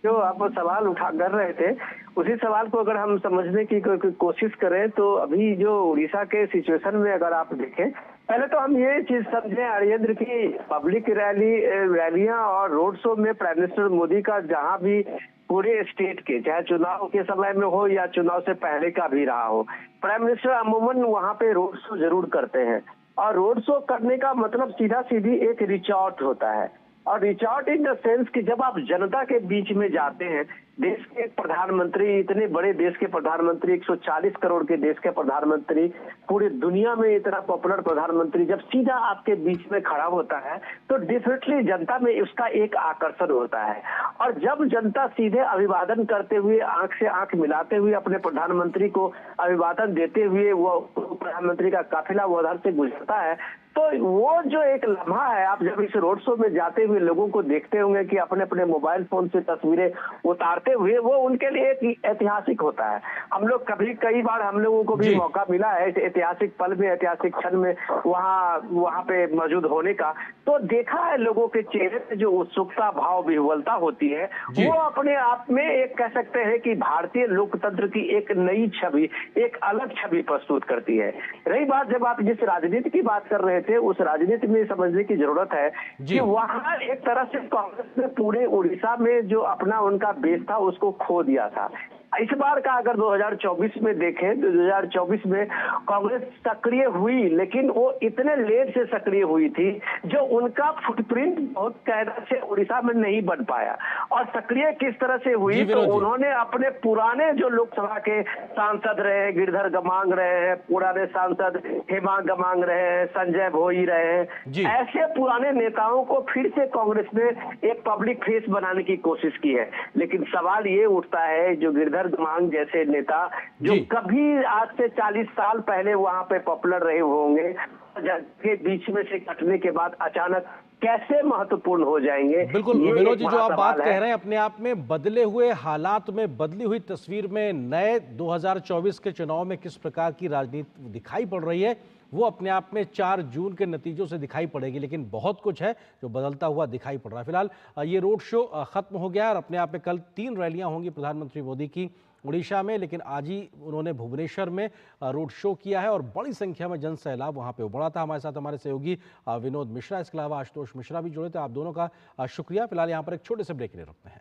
जो आप सवाल उठा कर रहे थे, उसी सवाल को अगर हम समझने की कोशिश करें तो अभी जो उड़ीसा के सिचुएशन में अगर आप देखें, पहले तो हम ये चीज समझें आर्येंद्र की पब्लिक रैलियां और रोड शो में प्राइम मिनिस्टर मोदी का जहां भी पूरे स्टेट के, चाहे चुनाव के समय में हो या चुनाव से पहले का भी रहा हो, प्राइम मिनिस्टर अमूमन वहां पे रोड शो जरूर करते हैं। और रोड शो करने का मतलब सीधा सीधी एक रीच आउट होता है। और reach out in the sense कि जब आप जनता के बीच में जाते हैं, देश के प्रधानमंत्री, इतने बड़े देश के प्रधानमंत्री, 140 करोड़ के देश के प्रधानमंत्री, पूरी दुनिया में इतना पॉपुलर प्रधानमंत्री जब सीधा आपके बीच में खड़ा होता है तो डेफिनेटली जनता में उसका एक आकर्षण होता है। और जब जनता सीधे अभिवादन करते हुए, आंख से आंख मिलाते हुए अपने प्रधानमंत्री को अभिवादन देते हुए वो प्रधानमंत्री का काफिला वो उधर से गुजरता है, तो वो जो एक लम्हा है, आप जब इस रोड शो में जाते हुए लोगों को देखते होंगे कि अपने अपने मोबाइल फोन से तस्वीरें उतारते हुए, वो उनके लिए एक ऐतिहासिक होता है। हम लोग कई बार हम लोगों को भी मौका मिला है इस ऐतिहासिक पल में, ऐतिहासिक क्षण में वहां पे मौजूद होने का, तो देखा है लोगों के चेहरे पे जो उत्सुकता, भाव विह्वलता होती है, वो अपने आप में एक कह सकते हैं कि भारतीय लोकतंत्र की एक नई छवि, एक अलग छवि प्रस्तुत करती है। रही बात जब आप जिस राजनीति की बात कर रहे थे, उस राजनीति में समझने की जरूरत है कि वहां एक तरह से कांग्रेस ने पूरे उड़ीसा में जो अपना उनका बेस था उसको खो दिया था। इस बार का अगर 2024 में देखें तो 2024 में कांग्रेस सक्रिय हुई, लेकिन वो इतने लेट से सक्रिय हुई थी जो उनका फुटप्रिंट बहुत कायदा से उड़ीसा में नहीं बन पाया। और सक्रिय किस तरह से हुई, तो उन्होंने अपने पुराने जो लोकसभा के सांसद रहे, गिरधर गमांग रहे हैं, पुराने सांसद हेमा गमांग रहे हैं, संजय भोई रहे हैं, ऐसे पुराने नेताओं को फिर से कांग्रेस ने एक पब्लिक फेस बनाने की कोशिश की है। लेकिन सवाल ये उठता है, जो गिरधर भगत मान जैसे नेता जो जी। कभी आज से 40 साल पहले वहां पे पॉपुलर रहे होंगे, के बीच में से कटने के बाद अचानक कैसे महत्वपूर्ण हो जाएंगे। बिल्कुल ये विनोद एक जी, जो बड़ा आप बात सवाल कह है। रहे हैं अपने आप में बदले हुए हालात में, बदली हुई तस्वीर में नए 2024 के चुनाव में किस प्रकार की राजनीति दिखाई पड़ रही है, वो अपने आप में 4 जून के नतीजों से दिखाई पड़ेगी। लेकिन बहुत कुछ है जो बदलता हुआ दिखाई पड़ रहा है। फिलहाल ये रोड शो खत्म हो गया और अपने आप में कल 3 रैलियां होंगी प्रधानमंत्री मोदी की उड़ीसा में, लेकिन आज ही उन्होंने भुवनेश्वर में रोड शो किया है और बड़ी संख्या में जन सैलाब वहां पे उमड़ा था। हमारे साथ हमारे सहयोगी विनोद मिश्रा, इसके अलावा आशुतोष मिश्रा भी जुड़े थे। आप दोनों का शुक्रिया। फिलहाल यहाँ पर एक छोटे से ब्रेक ले रुकते हैं।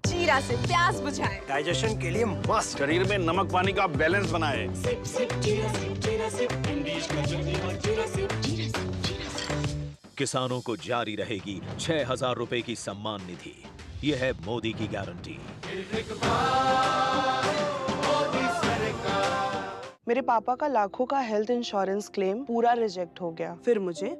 जीरा से प्यास बुझाए, डाइजेशन के लिए मस्त, शरीर में नमक पानी का बैलेंस बनाए। सिप सिप जीरा सिप जीरा सिप इंग्लिश का जर्नी और जीरा सिप जीरा सिप जीरा सिप। किसानों को जारी रहेगी 6,000 रुपए की सम्मान निधि। ये है मोदी की गारंटी। मेरे पापा का लाखों का हेल्थ इंश्योरेंस क्लेम पूरा रिजेक्ट हो गया। फिर मुझे